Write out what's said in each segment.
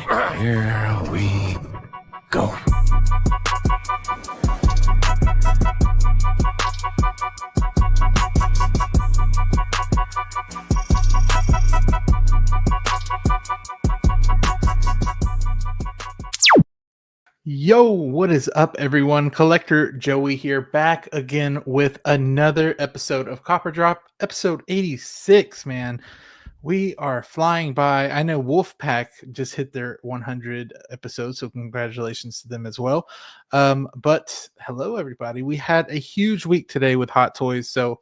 Here we go. Yo, what is up, everyone? Collector Joey here, back again with another episode of Copper Drop, episode 86, man. We are flying by. I know Wolfpack just hit their 100 episodes, so congratulations to them as well. But hello, everybody. We had a huge week today with Hot Toys, so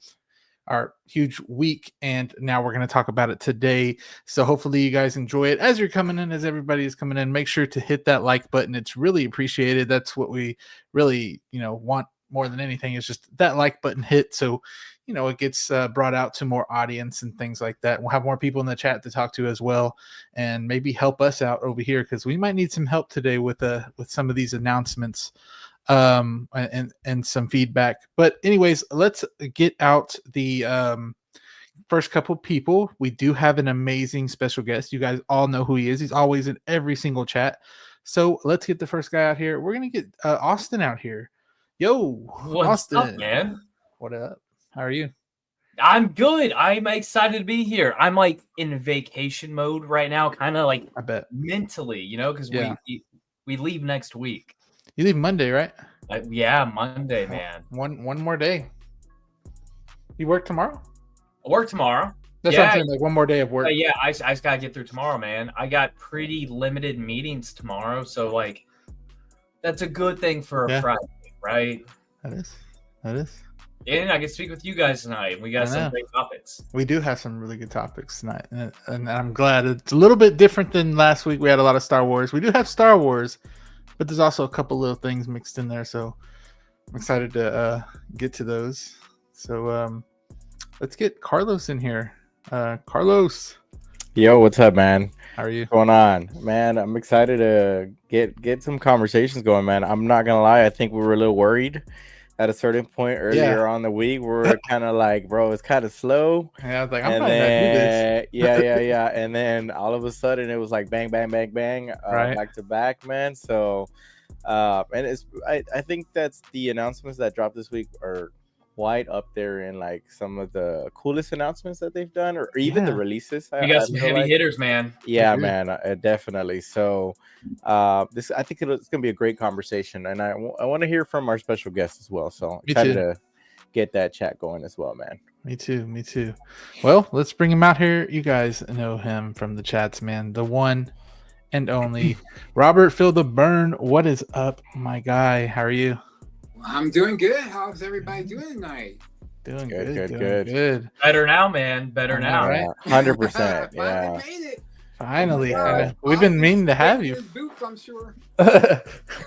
our huge week, and now we're going to talk about it today. So hopefully you guys enjoy it as you're coming in, as everybody is coming in. Make sure to hit that like button. It's really appreciated. That's what we really, want more than anything, is just that like button hit. So, it gets brought out to more audience and things like that. We'll have more people in the chat to talk to as well, and maybe help us out over here, because we might need some help today with some of these announcements and some feedback. But anyways, let's get out the first couple people. We do have an amazing special guest. You guys all know who he is. He's always in every single chat. So let's get the first guy out here. We're gonna get Austin out here. Yo, What's Austin, up, man? What up? How are you? I'm good. I'm excited to be here. I'm like in vacation mode right now, kind of like I bet mentally, because we leave next week. You leave Monday, right? Yeah, Monday, man. One more day. You work tomorrow? I work tomorrow. That's what I'm saying, like one more day of work. Yeah, I just gotta get through tomorrow, man. I got pretty limited meetings tomorrow, so like that's a good thing for a Friday, right? That is. And I can speak with you guys tonight. We got some great topics. We do have some really good topics tonight, and I'm glad. It's a little bit different than last week. We had a lot of Star Wars. We do have Star Wars, but there's also a couple little things mixed in there, so I'm excited to get to those. So let's get Carlos in here. Carlos. Yo, what's up, man? How are you? What's going on? Man, I'm excited to get some conversations going, man. I'm not going to lie. I think we were a little worried at a certain point earlier on the week. We were kind of like, bro, it's kind of slow. Yeah, I was like, I'm probably going to do this. Yeah. And then all of a sudden it was like bang, bang, bang, bang, back to back, man. So, and I think that's the announcements that dropped this week are quite up there in like some of the coolest announcements that they've done, or even the releases. We got some heavy hitters, man. Yeah, man, definitely. So I think it's gonna be a great conversation, and I want to hear from our special guest as well. So excited to get that chat going as well, man. Me too. Well, let's bring him out here. You guys know him from the chats, man. The one and only Robert Feel the Burn. What is up, my guy? How are you? I'm doing good. How's everybody doing tonight? Doing good. Better now, man. Better now. Right? 100%. Yeah. Made it. Finally. We've been meaning to have you. Boots, I'm sure.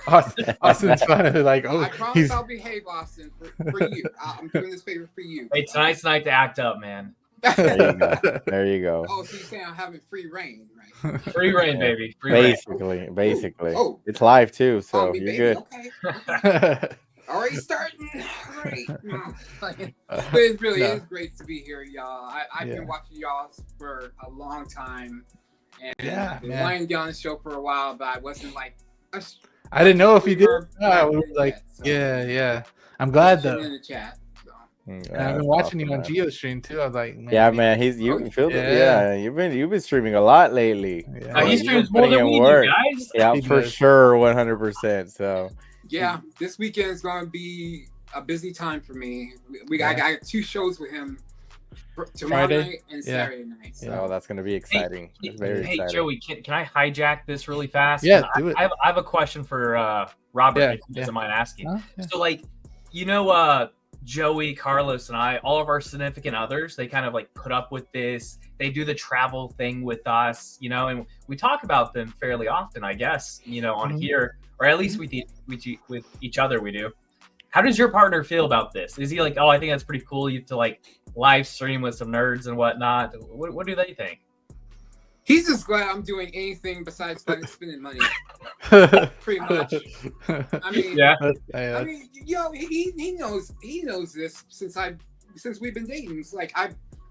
Austin's finally like, I promise I'll behave, Austin, for you. I'm doing this favor for you. Hey, tonight's night to act up, man. There you go. Oh, so you're saying I'm having free reign, right? Free reign, baby. Basically. Oh. It's live too, so you're good. Okay. Already starting. All right. But it really is great to be here, y'all. I've been watching y'all for a long time. And I've been wanting to get on the show for a while, but I wasn't like... I didn't know if you did. We were like, yet, so. I'm glad though. In the chat. And I've been watching you on GeoStream too. I was like, man, you've been streaming a lot lately. He streams more than we do, guys. Yeah, for sure, 100%. So yeah, this weekend is going to be a busy time for me. I got 2 shows with him tomorrow night and Saturday night. So that's going to be exciting. Hey, Joey, can I hijack this really fast? Yeah, do it. I have a question for Robert, if he doesn't mind asking. So, like, Joey, Carlos, and I, all of our significant others, they kind of like put up with this. They do the travel thing with us, and we talk about them fairly often, I guess, on here, or at least with each other we do. How does your partner feel about this? Is he like, oh, I think that's pretty cool to like live stream with some nerds and whatnot? What do they think? He's just glad I'm doing anything besides spending money. Pretty much. I mean, I mean, he knows this since we've been dating. It's like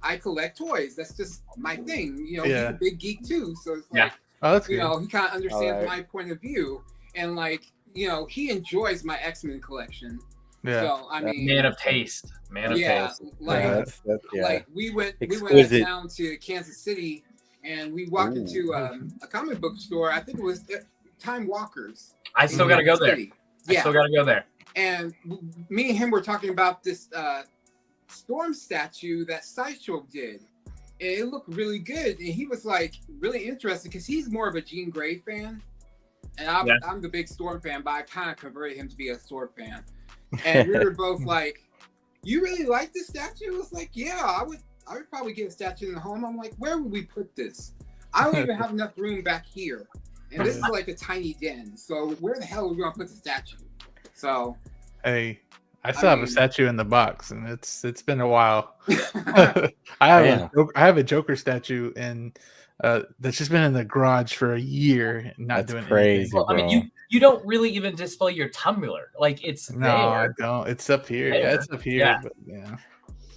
I collect toys. That's just my thing. He's a big geek too. So it's like Oh, that's you good. know, he kind of understands my point of view, and like, you know, he enjoys my X-Men collection. Yeah. So I mean, man of taste. Man of taste. Like, yeah. like we went Exquisite. out of town to Kansas City, and we walked into a comic book store. I think it was Time Walkers. I still got to go there. Yeah. I still got to go there. And me and him were talking about this Storm statue that Sideshow did. And it looked really good. And he was like really interested because he's more of a Jean Grey fan. And I'm the big Storm fan, but I kind of converted him to be a Storm fan. And we were both like, "You really like this statue?" I was like, "Yeah, I would probably get a statue in the home." I'm like, "Where would we put this? I don't even have enough room back here. And this is like a tiny den. So where the hell are we going to put the statue?" So, hey, I still have a statue in the box, and it's been a while. I have a Joker statue, and that's just been in the garage for a year, and not doing crazy. anything. Well, I mean, you don't really even display your tumbler. Like it's no, there. I don't. It's up here. There. Yeah, it's up here. Yeah. But yeah,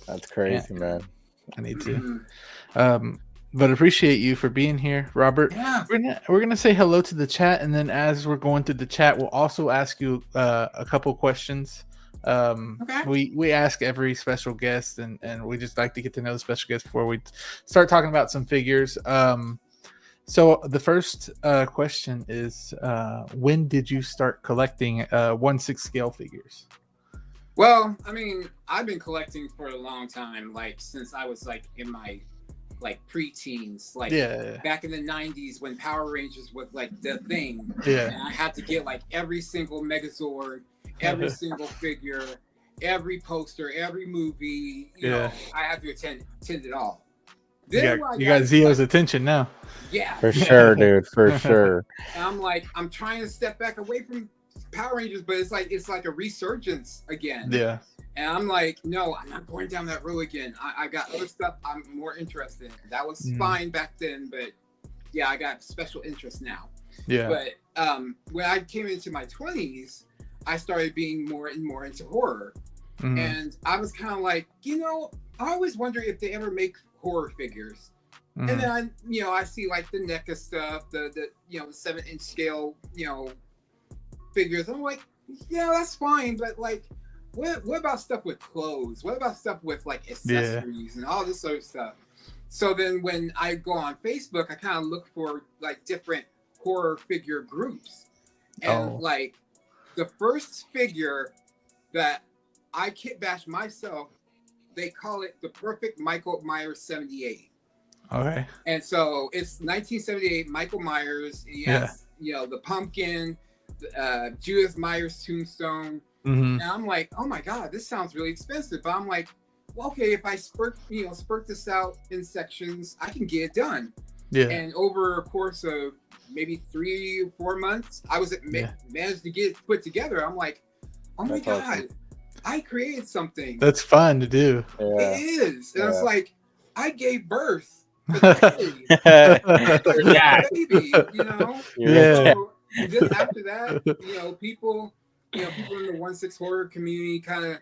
that's crazy, man. I need to. But appreciate you for being here, Robert. Yeah. We're gonna say hello to the chat, and then as we're going through the chat, we'll also ask you a couple questions. Okay. We ask every special guest, and we just like to get to know the special guest before we start talking about some figures. So the first question is, when did you start collecting 1/6 scale figures? Well, I mean, I've been collecting for a long time, like since I was like in my like pre-teens, like back in the 90s when Power Rangers was like the thing. Yeah. And I had to get like every single Megazord, every single figure, every poster, every movie. You know, I had to attend it all. Then you got Zio's attention now. Yeah. For sure, dude. For sure. And I'm like, I'm trying to step back away from Power Rangers, but it's like a resurgence again. Yeah. And I'm like, no, I'm not going down that road again. I got other stuff I'm more interested in. That was fine back then, but yeah, I got special interest now. Yeah. But when I came into my 20s, I started being more and more into horror. Mm-hmm. And I was kind of like, you know, I always wonder if they ever make horror figures. Mm-hmm. And then I see like the NECA stuff, the the 7-inch scale, figures. I'm like, yeah, that's fine, but like, what about stuff with clothes? What about stuff with like accessories and all this sort of stuff? So then when I go on Facebook, I kind of look for like different horror figure groups. And like the first figure that I kit bash myself, they call it the Perfect Michael Myers 78. Okay. And so it's 1978 Michael Myers. He has, the pumpkin, Judith Myers tombstone. Mm-hmm. And I'm like, oh my God, this sounds really expensive. But I'm like, well, okay, if I spurt this out in sections, I can get it done. Yeah. And over a course of maybe 3 or 4 months, I was managed to get it put together. I'm like, oh my God, awesome. I created something. That's fun to do. Yeah. It is. And it's like, I gave birth to baby, Yeah. So just after that, people in the 1/6 horror community kind of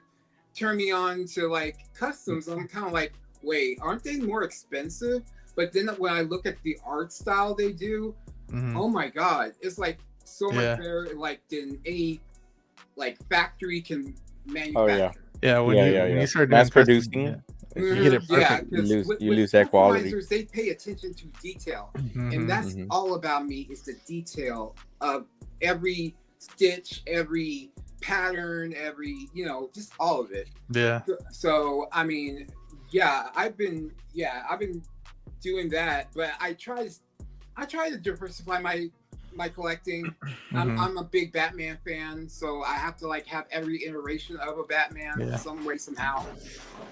turn me on to like customs. I'm kind of like, wait, aren't they more expensive? But then when I look at the art style they do, oh my God, it's like so much better like than any like factory can manufacture. Yeah, when you start mass producing, you get it perfect. You lose that quality. They pay attention to detail, and that's all about me. Is the detail of every stitch, every pattern, every just all of it. Yeah. So I mean, I've been doing that, but I try to diversify my collecting. I'm a big Batman fan, so I have to like have every iteration of a Batman some way somehow.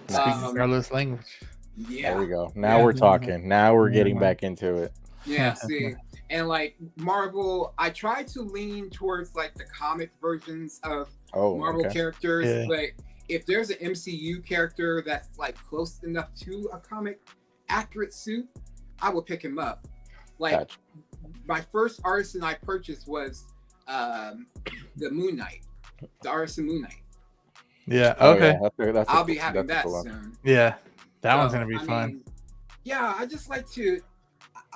Speaking Carlos language. Yeah. There we go. Now we're talking. Now we're getting back into it. Yeah. See, and like Marvel, I try to lean towards like the comic versions of Marvel characters, but if there's an MCU character that's like close enough to a comic accurate suit, I will pick him up. Like my first Artisan I purchased was the Moon Knight, the Artisan Moon Knight. Yeah. Okay. That's I'll be having that soon. Yeah, that one's gonna be fun. I just like to.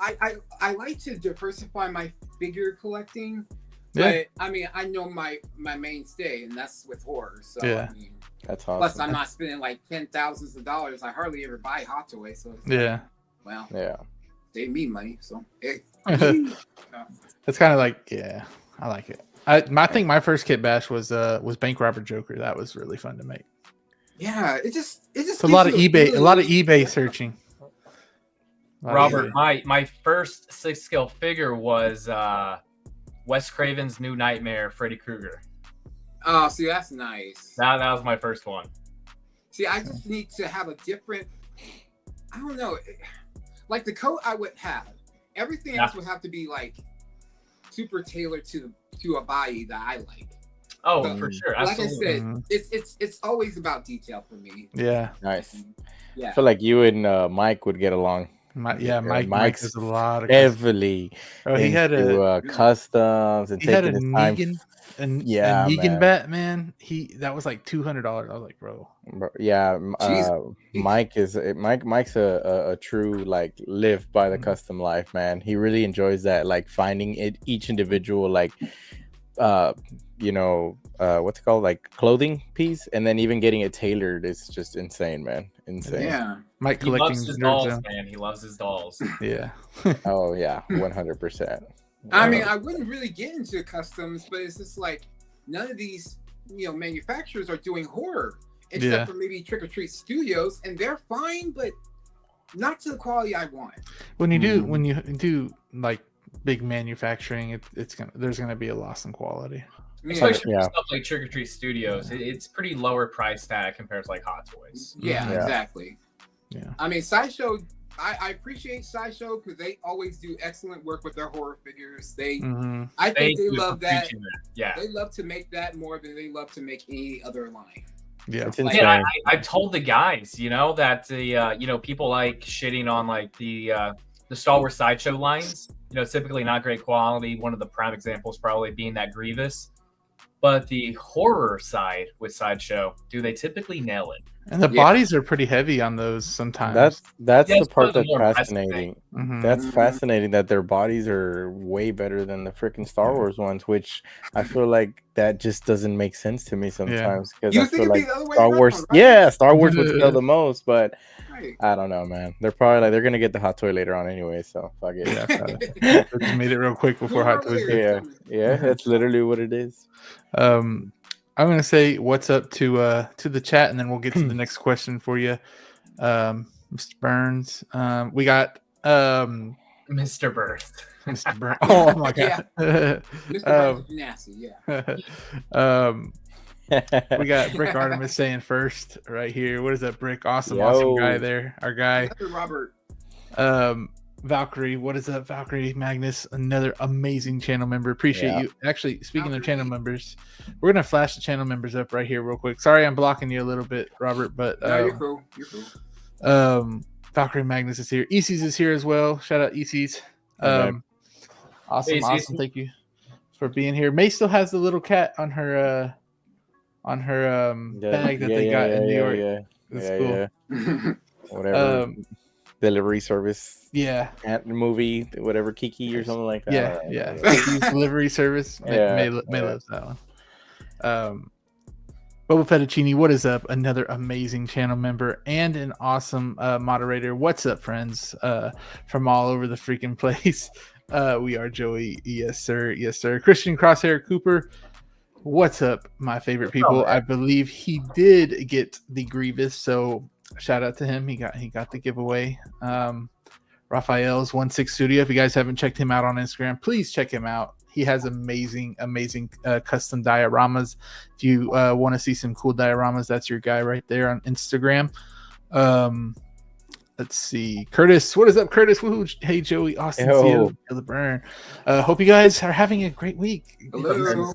I like to diversify my figure collecting. Yeah. But I mean, I know my mainstay, and that's with horror. So Yeah. I mean, That's awesome. plus I'm not spending like $10,000s of dollars. I hardly ever buy Hot Toys. So it's Yeah. well, Yeah. save me money. So hey. It's kind of like, yeah, I like it. I think my first kit bash was Bank Robber Joker. That was really fun to make. Yeah, it just It's a lot of eBay searching. Robert, my first 6-scale figure was Wes Craven's New Nightmare, Freddy Krueger. Oh, see, that's nice. That was my first one. See, I just need to have a different. I don't know, like the coat I would have. Everything else would have to be like super tailored to a body that I like. Oh, so, for sure. Like Absolutely. I said, it's always about detail for me. Yeah. Nice. Yeah. I feel like you and Mike would get along. Mike does a lot of heavily. he had a customs and he had a taking his time. Negan bat, man. That was like $200. I was like, bro. Yeah, Mike's a true like live by the custom life, man. He really enjoys that, like finding each individual like what's it called, like clothing piece, and then even getting it tailored is just insane, man. Insane. Yeah. Mike He collecting loves his dolls, man. He loves his dolls. Yeah. Oh yeah, 100%. I mean, I wouldn't really get into customs, but it's just like none of these, manufacturers are doing horror except for maybe Trick or Treat Studios, and they're fine, but not to the quality I want. When you do like big manufacturing, there's gonna be a loss in quality. Especially for stuff like Trick or Treat Studios, it's pretty lower price tag compared to like Hot Toys. Yeah, exactly. Yeah. I mean, Sideshow. I appreciate Sideshow because they always do excellent work with their horror figures. I think they love that. Yeah, they love to make that more than they love to make any other line. Yeah, I've told the guys, that the people like shitting on like the Star Wars Sideshow lines. Typically not great quality. One of the prime examples probably being that Grievous. But the horror side with Sideshow, do they typically nail it? And the bodies are pretty heavy on those sometimes. That's the part that's fascinating. Mm-hmm. That's fascinating that their bodies are way better than the freaking Star Wars ones, which I feel like that just doesn't make sense to me sometimes. Because I feel like Star Wars, Star Wars would sell the most, but I don't know, man. They're probably like they're gonna get the Hot Toy later on anyway, so fuck it. Just made it real quick before Hot Toys. Yeah, that's literally what it is. I'm gonna say what's up to the chat, and then we'll get to the next question for you, Mr. Burns. We got Mr. Burns. Mr. Burns. Oh my god, Mr. Burns is nasty. Yeah. We got Brick Artemis saying first right here. What is that, Brick? Awesome guy there. Our guy, Robert. Valkyrie, what is up, Valkyrie Magnus? Another amazing channel member. Appreciate you. Actually, speaking of channel members, we're gonna flash the channel members up right here real quick. Sorry, I'm blocking you a little bit, Robert, but no, you're cool. You're cool. Valkyrie Magnus is here. EC's is here as well. Shout out EC's. Awesome. Thank you for being here. May still has the little cat on her bag that they got in New York. That's cool. Whatever. Delivery service, movie, whatever, Kiki or something like that. Kiki's delivery service. May loves that one. Boba Fettuccine, what is up? Another amazing channel member and an awesome moderator. What's up, friends? From all over the freaking place. We are Joey. Yes, sir. Christian Crosshair Cooper. What's up, my favorite people? I believe he did get the Grievous, so shout out to him. He got the giveaway. Raphael's 16 Studio. If you guys haven't checked him out on Instagram, please check him out. He has amazing custom dioramas. If you want to see some cool dioramas, that's your guy right there on Instagram. Let's see. Curtis, what is up, Curtis? Woohoo. Hey, Joey, Austin, Feel the burn. Hope you guys are having a great week. Hello.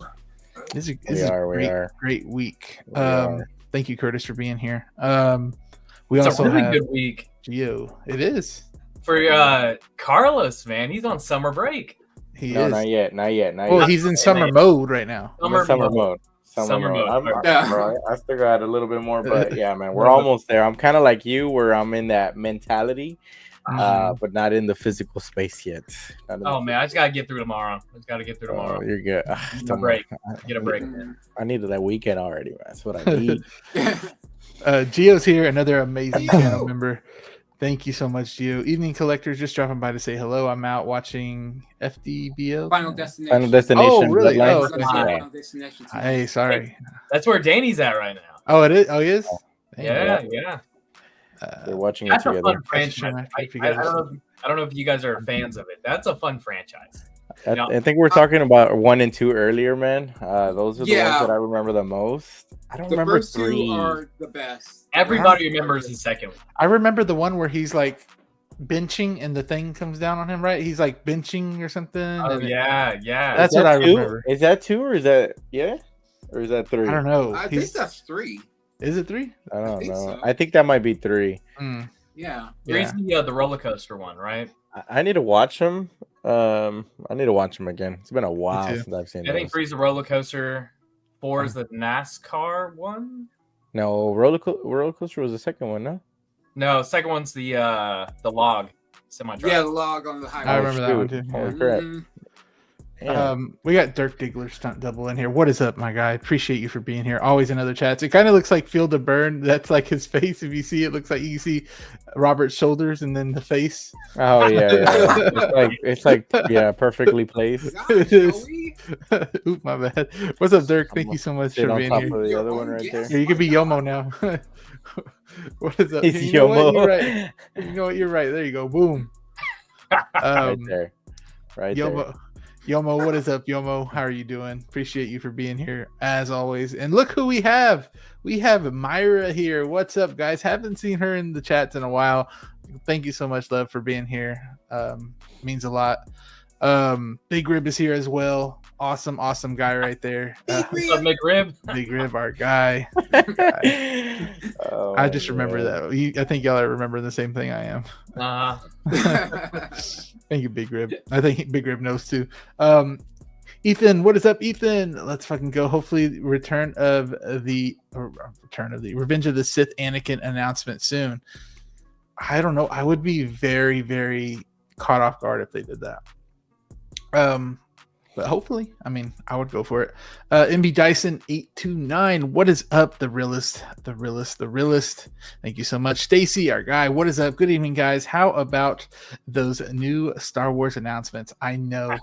This is a great week. Thank you, Curtis, for being here. It's a really good week. Gio, it is for Carlos, man. He's on summer break. He is not yet. Well, he's in summer mode right now. Summer mode. I still got a little bit more, but yeah, man, we're almost there. I'm kind of like you, where I'm in that mentality but not in the physical space yet. Oh man, I just gotta get through tomorrow. You're good. Get a break. Get a break. I needed that weekend already, man. That's what I need. Gio's here, another amazing channel member. Thank you so much, Gio. Evening Collectors, just dropping by to say hello. I'm out watching FDBL. Final Destination. Final Destination. Oh, really? Final Destination. Hey, sorry. That's where Danny's at right now. Oh, it is? Oh, he is? Yeah. They're watching it That's together. a fun franchise. I don't know if you guys are fans of it. That's a fun franchise. I think we're talking about 1 and 2 earlier, man. Those are the ones that I remember the most. I don't remember first 3. 2 are the best. Everybody remembers the second one. I remember the one where he's like benching and the thing comes down on him, right? He's like benching or something. Oh, yeah. That's what I remember. Is that 2 or is that or is that 3? I don't know. I think that's 3. Is it 3? I don't know. So. I think that might be 3. Yeah. 3's the roller coaster one, right? I need to watch them. I need to watch them again. It's been a while since I've seen. I think 3's the roller coaster. 4 is the NASCAR one. No, roller coaster was the second one. No, second one's the log semi-truck. Yeah, the log on the highway. I remember that one too. Holy crap. We got Dirk Diggler stunt double in here. What is up, my guy? Appreciate you for being here. Always in other chats. It kind of looks like Field of Burn. That's like his face. If you see it, looks like you see Robert's shoulders and then the face. Oh yeah. It's like perfectly placed. Oop, my bad. What's up, Dirk? Thank you so much for being here. The other one right there. Yeah, you could be Yomo now. What is up? He's Yomo. Yomo. Right. You know what? You're right. There you go. Boom. Right there. Yomo. Yomo, what is up, Yomo? How are you doing? Appreciate you for being here as always. And look who we have. We have Myra here. What's up, guys? Haven't seen her in the chats in a while. Thank you so much, love, for being here. Means a lot. Big Rib is here as well. Awesome guy right there. What's up, McRib? Big Rib, our guy. I just remember that. I think y'all are remembering the same thing I am. Thank you, Big Rib. I think Big Rib knows too. Ethan, what is up, Ethan? Let's fucking go. Hopefully, Revenge of the Sith Anakin announcement soon. I don't know. I would be very, very caught off guard if they did that. But hopefully, I mean, I would go for it. MB Dyson 829, what is up? The realist. Thank you so much, Stacy, our guy. What is up? Good evening, guys. How about those new Star Wars announcements? I know.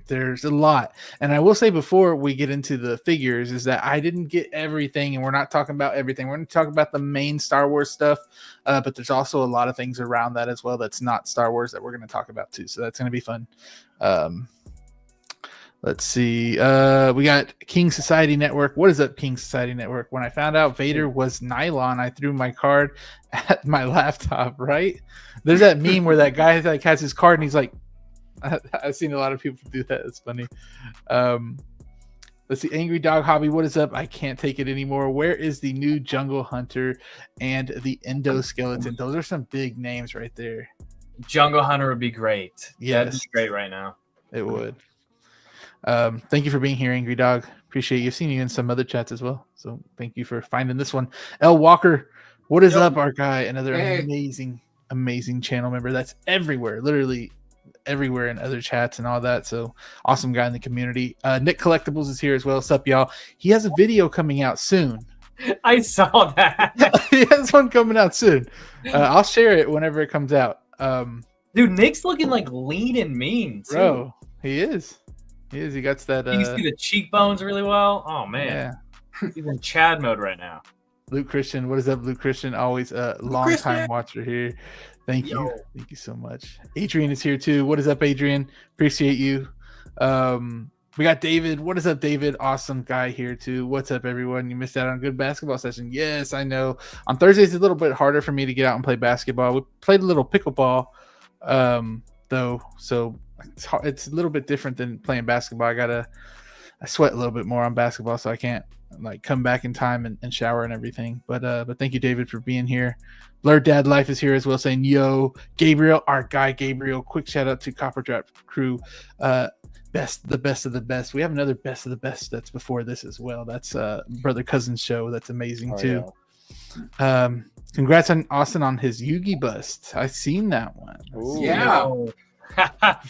There's a lot, and I will say before we get into the figures is that I didn't get everything, and we're not talking about everything. We're going to talk about the main Star Wars stuff, but there's also a lot of things around that as well that's not Star Wars that we're going to talk about too. So that's going to be fun. Let's see. We got King Society Network. What is up, King Society Network? When I found out Vader was nylon, I threw my card at my laptop, right? There's that meme where that guy like has his card and he's like, I've seen a lot of people do that. It's funny. Let's see. Angry Dog Hobby. What is up? I can't take it anymore. Where is the new Jungle Hunter and the Endoskeleton? Those are some big names right there. Jungle Hunter would be great. Yes. That'd be great right now. It would. Thank you for being here, Angry Dog. Appreciate you. I've seen you in some other chats as well. So thank you for finding this one. L Walker, what is up, our guy? Another amazing channel member that's everywhere, literally everywhere in other chats and all that. So awesome guy in the community. Nick Collectibles is here as well. What's up, y'all? He has a video coming out soon. I saw that. He has one coming out soon. I'll share it whenever it comes out. Dude, Nick's looking like lean and mean too. Bro, he is. He got that. You can see the cheekbones really well. Oh man, he's in Chad mode right now. Luke Christian, what is up, Luke Christian? Always a long time watcher here. Thank you so much. Adrian is here too. What is up, Adrian? Appreciate you. We got David. What is up, David? Awesome guy here too. What's up, everyone? You missed out on a good basketball session. Yes, I know. On Thursdays, it's a little bit harder for me to get out and play basketball. We played a little pickleball, though, so it's a little bit different than playing basketball. I sweat a little bit more on basketball, so I can't like come back in time and shower and everything. But thank you, David, for being here. Blurred Dad Life is here as well, saying yo. Gabriel, our guy Gabriel. Quick shout out to Copper Drop Crew. The best of the best. We have another best of the best that's before this as well. That's Brother Cousin's show. That's amazing too. Yeah. Congrats on Austin on his Yugi bust. I seen that one. Ooh. Yeah.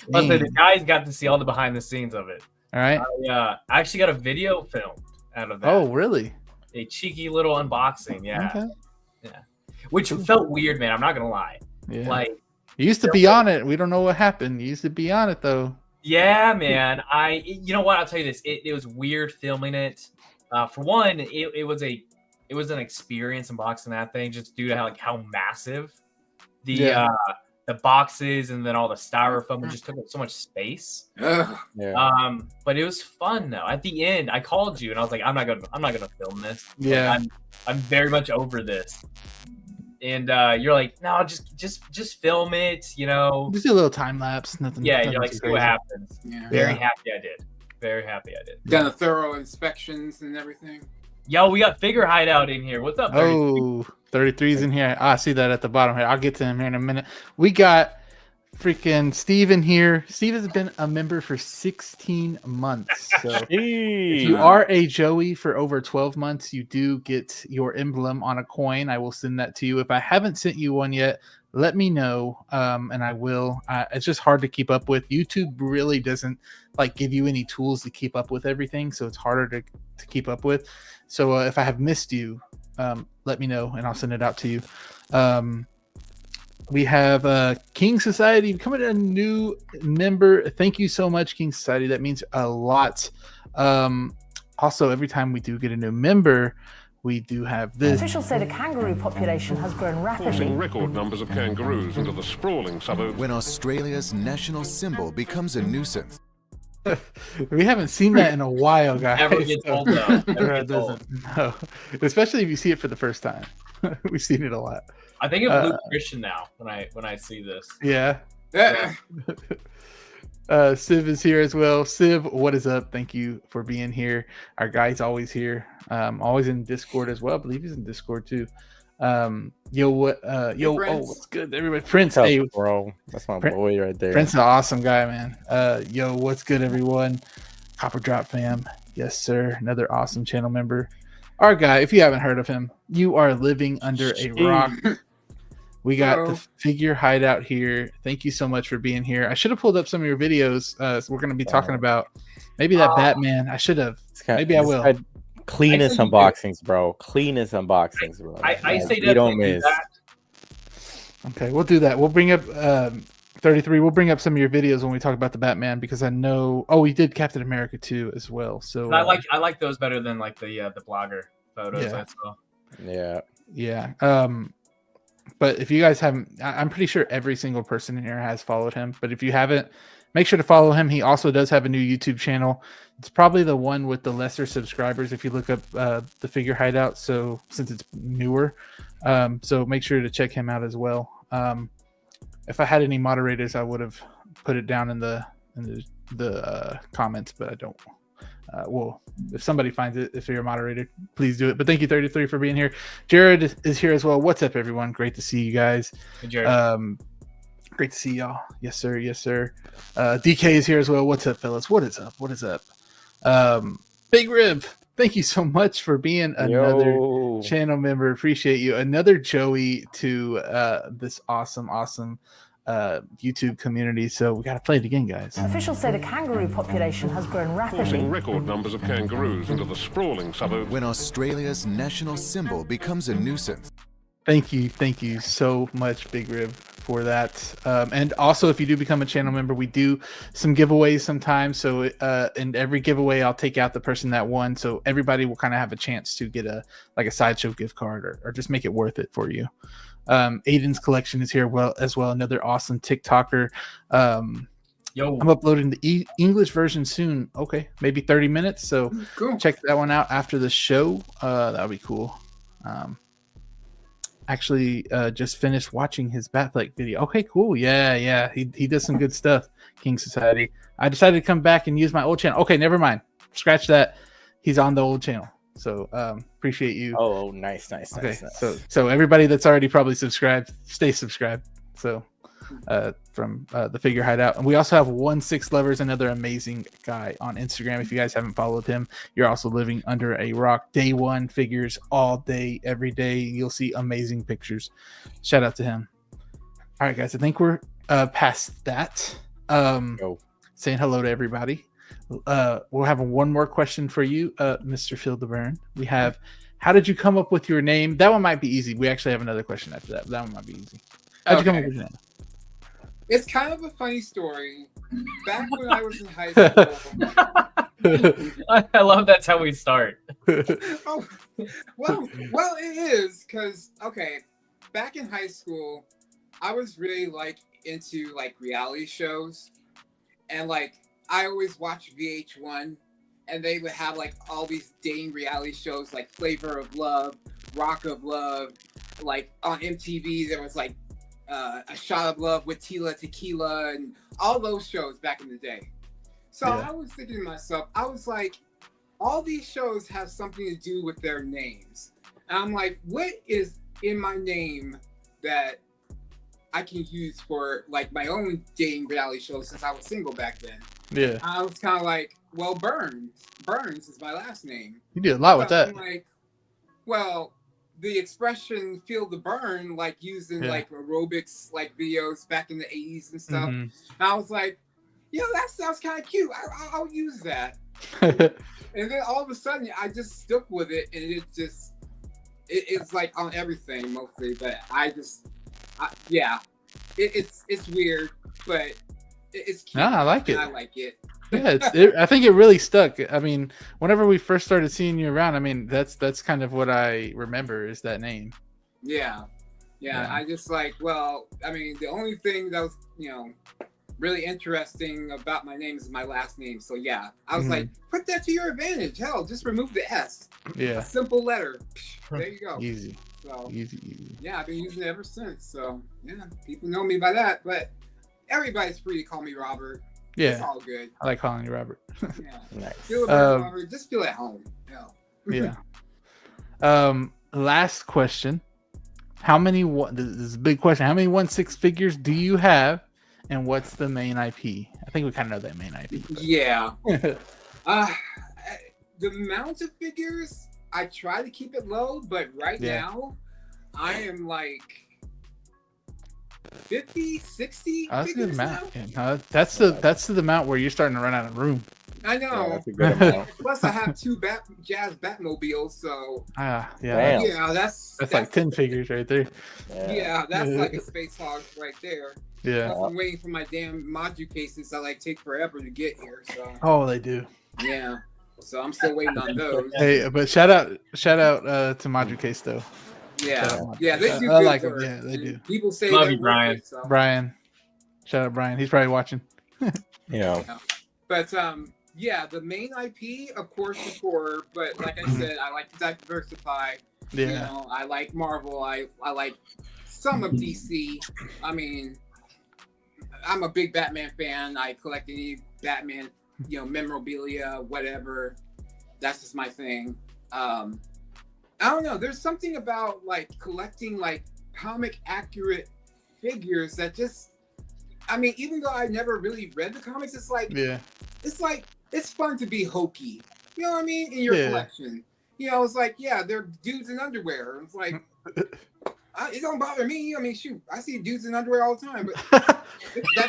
Listen, the guys got to see all the behind the scenes of it. All right. I actually got a video filmed out of that. Oh, really? A cheeky little unboxing, yeah. Okay. Yeah. Which felt weird, man. I'm not gonna lie. Yeah. Like, you used to be on it. We don't know what happened. You used to be on it though. yeah, man. You know what? I'll tell you this. It was weird filming it. For one, it was an experience unboxing that thing just due to how massive the boxes and then all the styrofoam just took up so much space. Ugh. Yeah. But it was fun though. At the end, I called you and I was like, I'm not gonna film this. Yeah. Like, I'm very much over this. And you're like, no, just film it, you know. Just do a little time lapse. Nothing. Yeah, nothing you're like, too see what crazy. happens. Yeah. Very happy I did. Very happy I did. Done a thorough inspections and everything. Yo, we got Figure Hideout in here. What's up, Barry? Oh, 33's in here. I see that at the bottom here. I'll get to him here in a minute. We got freaking Steve in here. Steve has been a member for 16 months. So if you are a Joey for over 12 months, you do get your emblem on a coin. I will send that to you. If I haven't sent you one yet, let me know, and I will. It's just hard to keep up with. YouTube really doesn't like give you any tools to keep up with everything, so it's harder to keep up with. So if I have missed you, let me know, and I'll send it out to you. We have King Society becoming a new member. Thank you so much, King Society. That means a lot. Also, every time we do get a new member, we do have this. Officials say the kangaroo population has grown rapidly. Forcing record numbers of kangaroos into the sprawling suburbs. When Australia's national symbol becomes a nuisance. We haven't seen that in a while, guys. Never gets old, though. Never It gets old. doesn't. No. Especially if you see it for the first time. We've seen it a lot. I think of Luke Christian now when I see this. Yeah. Yeah. Civ is here as well. Civ, what is up? Thank you for being here. Our guy's always here. Always in Discord as well. I believe he's in Discord too. Yo, Prince. what's good, everybody? Prince, What's hey, up, bro. That's my boy right there. Prince is an awesome guy, man. Yo, what's good, everyone? Copper Drop fam. Yes, sir. Another awesome channel member. Our guy, if you haven't heard of him, you are living under a rock. We got the Figure Hideout here. Thank you so much for being here. I should have pulled up some of your videos. So we're going to be talking about maybe that Batman. I should have. Maybe I will. Cleanest unboxings, bro. Cleanest unboxings, bro. I say you don't definitely do miss. that. Okay, we'll do that. We'll bring up 33. We'll bring up some of your videos when we talk about the Batman because I know. Oh, we did Captain America too as well. So I like those better than like the blogger photos. Yeah. I saw. Yeah. But if you guys haven't, I'm pretty sure every single person in here has followed him. But if you haven't, make sure to follow him. He also does have a new YouTube channel. It's probably the one with the lesser subscribers if you look up the Figure Hideout. So since it's newer, so make sure to check him out as well. If I had any moderators, I would have put it down in the comments, but I don't. Well, if somebody finds it, if you're a moderator, please do it. But thank you, 33, for being here. Jared is here as well. What's up, everyone? Great to see you guys. Hey, Jared. Great to see y'all. Yes, sir. Yes, sir. DK is here as well. What's up, fellas? What is up? What is up? Big Rib, thank you so much for being another channel member. Appreciate you. Another Joey to this awesome YouTube community. So we got to play it again, guys. Officials say the kangaroo population has grown rapidly. Forcing record numbers of kangaroos into the sprawling suburbs. When Australia's national symbol becomes a nuisance. Thank you so much, Big Rib, for that. And also, if you do become a channel member, we do some giveaways sometimes. So in every giveaway, I'll take out the person that won. So everybody will kind of have a chance to get a Sideshow gift card or just make it worth it for you. Aiden's collection is here as well. Another awesome TikToker. Yo, I'm uploading the English version soon. Okay, maybe 30 minutes. So Cool. check that one out after the show. That'll be cool. Actually, just finished watching his Batfleck video. Okay, cool. Yeah. He does some good stuff. King Society. I decided to come back and use my old channel. Okay, never mind. Scratch that. He's on the old channel. So appreciate you. Oh, nice. Okay, so everybody that's already probably subscribed, stay subscribed. So from the Figure Hideout. And we also have 1/6 Lovers, another amazing guy on Instagram. If you guys haven't followed him, you're also living under a rock. Day one figures all day, every day. You'll see amazing pictures. Shout out to him. All right, guys, I think we're past that. Saying hello to everybody. We're having one more question for you, Mr. Phil DeBurn. We have, how did you come up with your name? That one might be easy. We actually have another question after that. But that one might be easy. How'd you come up with your name? It's kind of a funny story. Back when I was in high school. I love that's how we start. Oh, well, it is because back in high school, I was really like into like reality shows, and like I always watched VH1, and they would have like all these dating reality shows like Flavor of Love, Rock of Love. Like on MTV, there was like A Shot of Love with Tila Tequila and all those shows back in the day. So I was thinking to myself, I was like, all these shows have something to do with their names. And I'm like, what is in my name that I can use for like my own dating reality show since I was single back then? Yeah. I was kind of like, well, Burns is my last name. You did a lot with that. I'm like, well, the expression "feel the burn," like used in like aerobics like videos back in the 80s and stuff. And I was like, that sounds kind of cute. I'll use that. And then all of a sudden, I just stuck with it, and it's like on everything mostly. But it's weird, but it's cute. I like it. I like it. I think it really stuck. I mean, whenever we first started seeing you around, I mean, that's kind of what I remember is that name. Yeah. I just like, well, I mean, the only thing that was, really interesting about my name is my last name. So yeah, I was like, put that to your advantage. Hell, just remove the S. Yeah. A simple letter. There you go. Easy. So easy. Yeah, I've been using it ever since. So yeah, people know me by that. But everybody's free to call me Robert. Yeah. It's all good. I like calling you Robert. Yeah. Nice. Feel Robert. Just feel at home. Yeah. Last question. How many this is a big question. How many 1/6 figures do you have? And what's the main IP? I think we kind of know that main IP. But. Yeah. The amount of figures, I try to keep it low, but right now, I am like 50, 60 that's a good figures amount. now. That's the amount where you're starting to run out of room. I know. Yeah, that's a good amount. Plus, I have 2 Jazz Batmobiles, so that's like 10 figures right there. Yeah, that's like a space hog right there. Yeah. Plus, I'm waiting for my damn module cases that like take forever to get here. So. Oh, they do. Yeah. So I'm still waiting on those. Hey, but shout out to Module Case though. Yeah, they do. I good like work. them. Yeah, they do. People say love you, Brian. It, so. Brian, shout out Brian. He's probably watching. But the main IP, of course, is horror. But like I said, I like to diversify. Yeah. I like Marvel. I like some of DC. I mean, I'm a big Batman fan. I collect any Batman, memorabilia, whatever. That's just my thing. I don't know. There's something about like collecting like comic accurate figures that just, I mean, even though I never really read the comics, it's like, it's fun to be hokey. You know what I mean? In your collection. It's like, they're dudes in underwear. It's like, it don't bother me. I mean, shoot, I see dudes in underwear all the time, but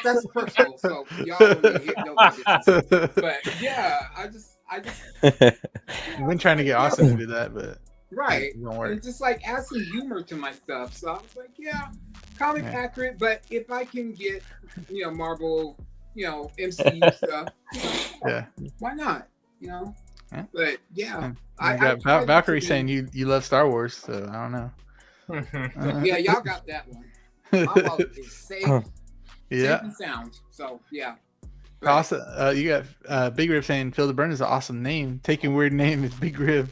that's personal. So y'all don't really know my business. But yeah, I just. I've been trying to get Austin to do that, but right. It won't work. And just like add some humor to my stuff. So I was like, comic accurate, but if I can get, Marvel, MCU stuff, why not? But I got Valkyrie saying you love Star Wars, so I don't know. Yeah, y'all got that one. I'm all safe and sound. So But, awesome. You got Big Rib saying Phil the Burn is an awesome name. Taking weird name is Big Rib.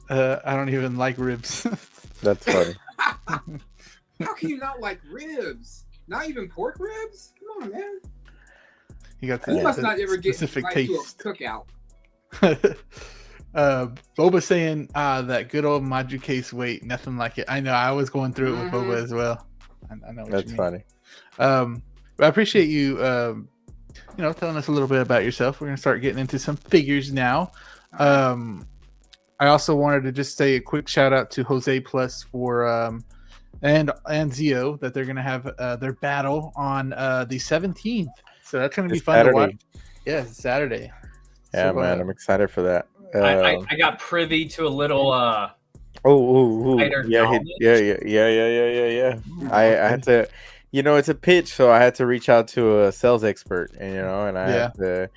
I don't even like ribs. That's funny. How can you not like ribs? Not even pork ribs? Come on, man. You must not ever get specific right taste. to a cookout. Boba saying that good old Maju case nothing like it. I know I was going through it with Boba as well. I know what that's you mean. funny. I appreciate you, telling us a little bit about yourself. We're gonna start getting into some figures now. I also wanted to just say a quick shout out to Jose Plus for and Zio that they're gonna have their battle on the 17th. So that's gonna be fun Saturday. to watch. Yeah, it's Saturday. Yeah, So, man, I'm excited for that. I got privy to a little Yeah, I had to, it's a pitch, so I had to reach out to a sales expert, and I had to,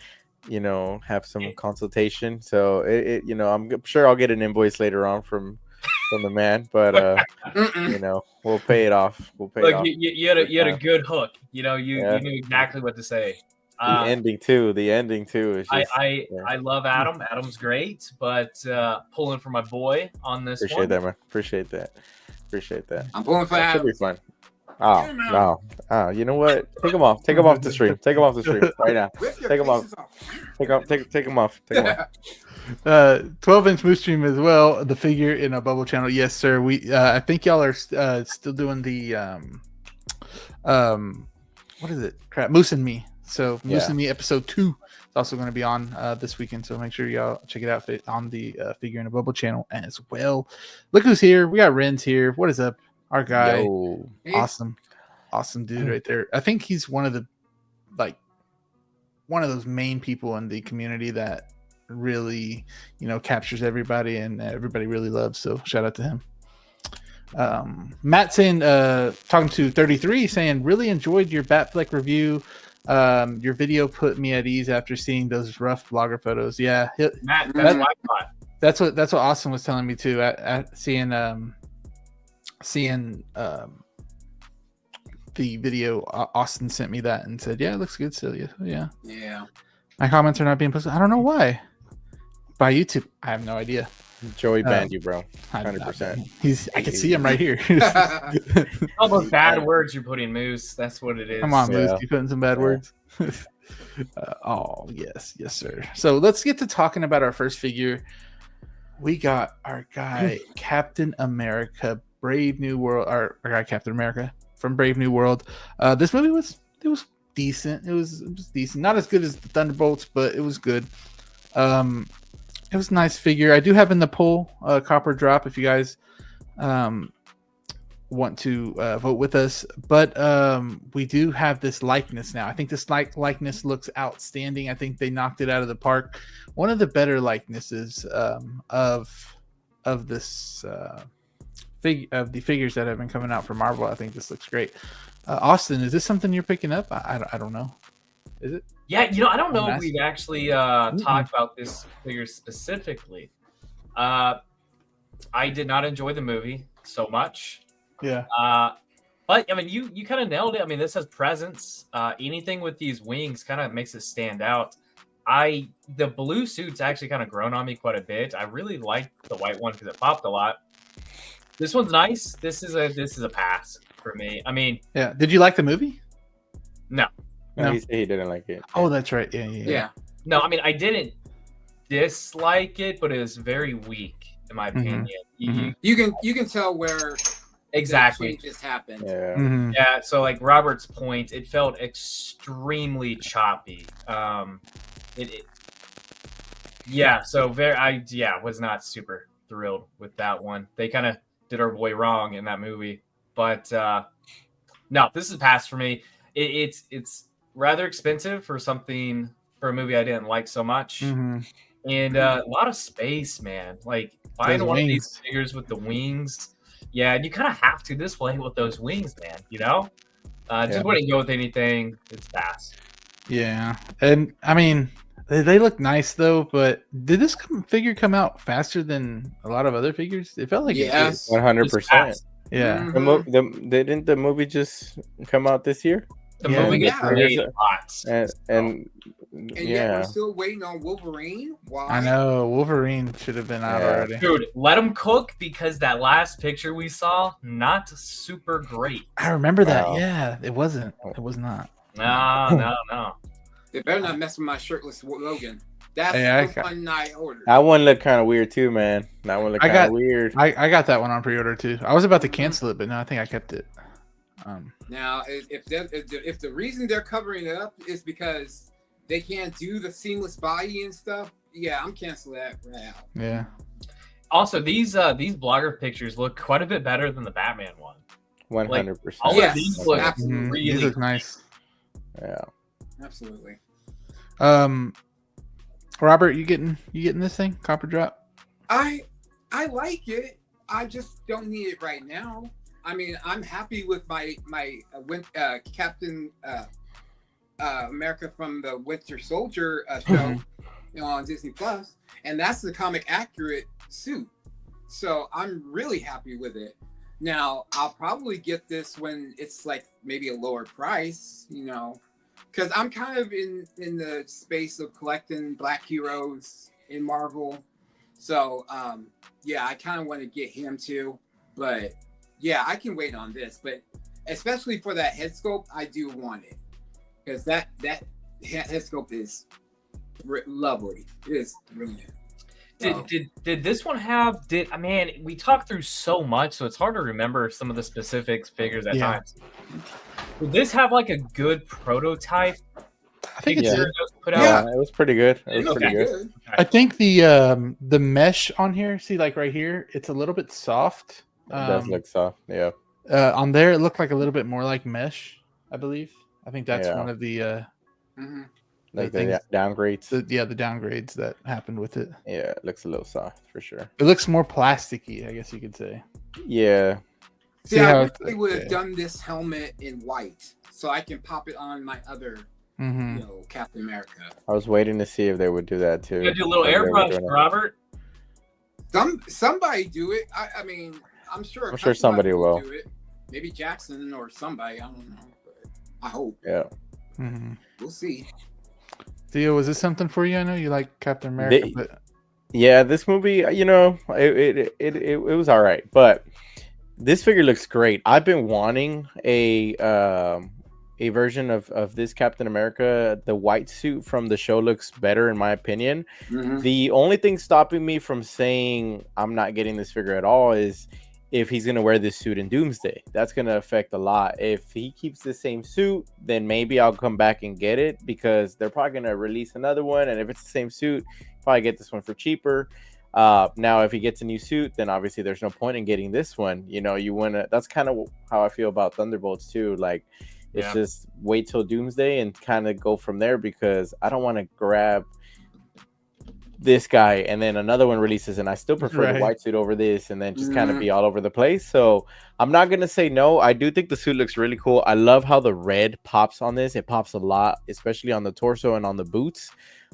have some consultation. So I'm sure I'll get an invoice later on from the man, but we'll pay it off. We'll pay it off. You had a good hook. You knew exactly what to say. The ending too is just, I love Adam. Adam's great, but pulling for my boy on this appreciate one. that, man. Appreciate that. I'm pulling for Adam. Should be fun. Oh no! You know what? Take them off. Take them off the stream. Take them off the stream right now. Take them off. Take them off. 12-inch moose stream as well. The figure in a bubble channel. Yes, sir. We I think y'all are still doing the what is it? Crap, Moose and Me. So Moose and Me episode 2 is also going to be on this weekend. So make sure y'all check it out on the figure in a bubble channel as well. Look who's here. We got Ren's here. What is up? Our guy. Yo. Awesome dude right there. I think he's one of those main people in the community that really, captures everybody and everybody really loves. So shout out to him. Matt saying, talking to 33, saying, really enjoyed your Batfleck review. Your video put me at ease after seeing those rough blogger photos. Yeah, Matt, that's what I thought. That's what Austin was telling me too. At seeing the video, Austin sent me that and said, "Yeah, it looks good still." Yeah. My comments are not being posted. I don't know why. By YouTube, I have no idea. Joey banned you, bro. 100%. I can see him right here. All those bad words you're putting, Moose. That's what it is. Come on, Moose. You putting some bad words? Yes, sir. So let's get to talking about our first figure. We got our guy, Captain America, Brave New World. Our guy, Captain America from Brave New World. This movie was decent. It was decent. Not as good as the Thunderbolts, but it was good. It was a nice figure. I do have in the poll copper drop if you guys want to vote with us. But we do have this likeness now. I think this likeness looks outstanding. I think they knocked it out of the park. One of the better likenesses of this of the figures that have been coming out from Marvel. I think this looks great. Austin, is this something you're picking up? I don't know. Is it? Yeah, I don't know if we've actually talked about this figure specifically. I did not enjoy the movie so much. Yeah. But I mean, you kind of nailed it. I mean, this has presence. Anything with these wings kind of makes it stand out. The blue suit's actually kind of grown on me quite a bit. I really like the white one because it popped a lot. This one's nice. This is a pass for me. I mean, yeah. Did you like the movie? No. No, he didn't like it. Oh, that's right. Yeah. No, I mean, I didn't dislike it, but it was very weak in my opinion. You can tell where exactly changes happened. Yeah. Yeah. So like Robert's point, it felt extremely choppy. So I was not super thrilled with that one. They kind of did our boy wrong in that movie, but no, this is a pass for me. It's rather expensive for a movie I didn't like so much, and a lot of space, man. Like buying one of these figures with the wings, and you kind of have to display with those wings, man. Just wouldn't go with anything. It's fast. Yeah, and I mean they look nice though. But did this figure come out faster than a lot of other figures? It felt like 100%. Yeah. Didn't the movie just come out this year? The movie gets made lots. And yet we're still waiting on Wolverine. Why? I know Wolverine should have been out already. Dude, let him cook because that last picture we saw, not super great. I remember that. Yeah, it wasn't. It was not. No. They better not mess with my shirtless Logan. That's the one I ordered. That one looked kind of weird too, man. That one looked kind of weird. I got that one on pre-order too. I was about to cancel it, but no, I think I kept it. Now, if the reason they're covering it up is because they can't do the seamless body and stuff, yeah, I'm canceling that right out. Yeah. Also, these blogger pictures look quite a bit better than the Batman one. 100%. All of these look absolutely. These look nice. Yeah. Absolutely. Robert, you getting this thing? Copper Drop? I like it. I just don't need it right now. I mean, I'm happy with my Captain America from the Winter Soldier show on Disney Plus, and that's the comic accurate suit. So I'm really happy with it. Now I'll probably get this when it's like maybe a lower price, because I'm kind of in the space of collecting Black heroes in Marvel. So yeah, I kind of want to get him too, but yeah, I can wait on this. But especially for that head sculpt, I do want it, because that head sculpt is lovely. It is brilliant. Did this one have? We talked through so much, so it's hard to remember some of the specific figures at times. Did this have like a good prototype? I think it's put out? Yeah, it was pretty good. It was pretty good. Okay. I think the mesh on here, see, like right here, it's a little bit soft. It does look soft. Yeah. On there, it looked like a little bit more like mesh, I believe. I think that's one of the like the downgrades. The downgrades that happened with it. Yeah, it looks a little soft for sure. It looks more plasticky, I guess you could say. Yeah. See, I wish they would have done this helmet in white, so I can pop it on my other, Captain America. I was waiting to see if they would do that too. You gotta do a little airbrush, Robert. Somebody do it. I mean, I'm sure somebody will do it. Maybe Jackson or somebody. I don't know, but I hope. Yeah. We'll see. Theo, was this something for you? I know you like Captain America, but yeah, this movie, it was all right, but this figure looks great. I've been wanting a version of this Captain America. The white suit from the show looks better in my opinion. The only thing stopping me from saying I'm not getting this figure at all is if he's going to wear this suit in Doomsday. That's going to affect a lot. If he keeps the same suit, then maybe I'll come back and get it, because they're probably going to release another one, and if it's the same suit, probably get this one for cheaper. Now, if he gets a new suit, then obviously there's no point in getting this one. You want to. That's kind of how I feel about Thunderbolts too. Like, it's just wait till Doomsday and kind of go from there, because I don't want to grab this guy and then another one releases and I still prefer the white suit over this, and then just kind of be all over the place. So I'm not gonna say no. I do think the suit looks really cool. I love how the red pops on this. It pops a lot, especially on the torso and on the boots.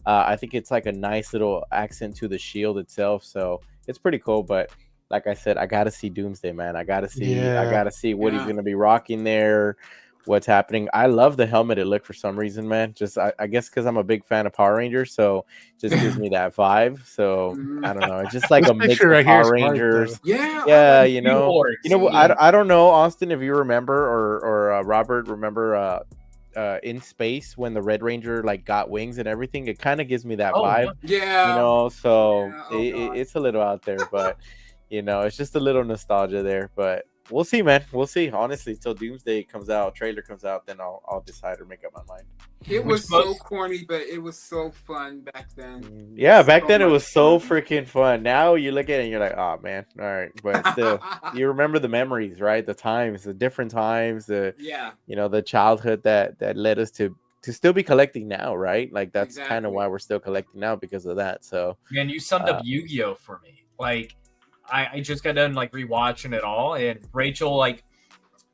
I think it's like a nice little accent to the shield itself, so it's pretty cool. But like I said, I gotta see Doomsday, man. I gotta see what he's gonna be rocking there, what's happening. I love the helmet it looked for some reason, man. Just I guess because I'm a big fan of Power Rangers, so just gives me that vibe. So I don't know, it's just like a mix of Power Rangers. Yeah, you know, I don't know, Austin, if you remember, or Robert, remember in space when the Red Ranger like got wings and everything. It kind of gives me that vibe. Yeah, you know, so it's a little out there, but you know, it's just a little nostalgia there. But we'll see, man. We'll see. Honestly, till Doomsday comes out, trailer comes out, then I'll decide or make up my mind. It was so corny, but it was so fun back then. Yeah, back then it was so freaking fun. Now you look at it and you're like, oh man, all right. But still, you remember the memories, right? The times, the different times, you know, the childhood that led us to still be collecting now, right? Like that's kind of why we're still collecting now, because of that. So man, you summed up Yu-Gi-Oh for me. Like I just got done like rewatching it all, and Rachel, like,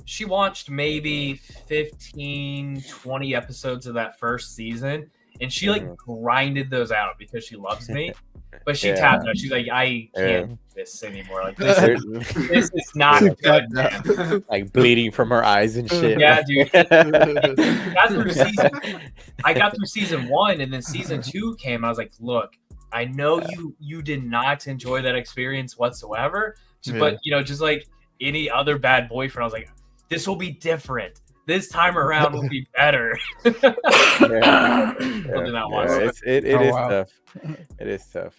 she watched maybe 15, 20 episodes of that first season, and she like grinded those out because she loves me. But she tapped out. She's like, I can't do this anymore. Like this is not good, man. Like bleeding from her eyes and shit. Yeah, dude. I got through season 1, and then season 2 came. I was like, look, I know you did not enjoy that experience whatsoever, but you know, just like any other bad boyfriend, I was like, this will be different. This time around will be better. It is tough. It is tough.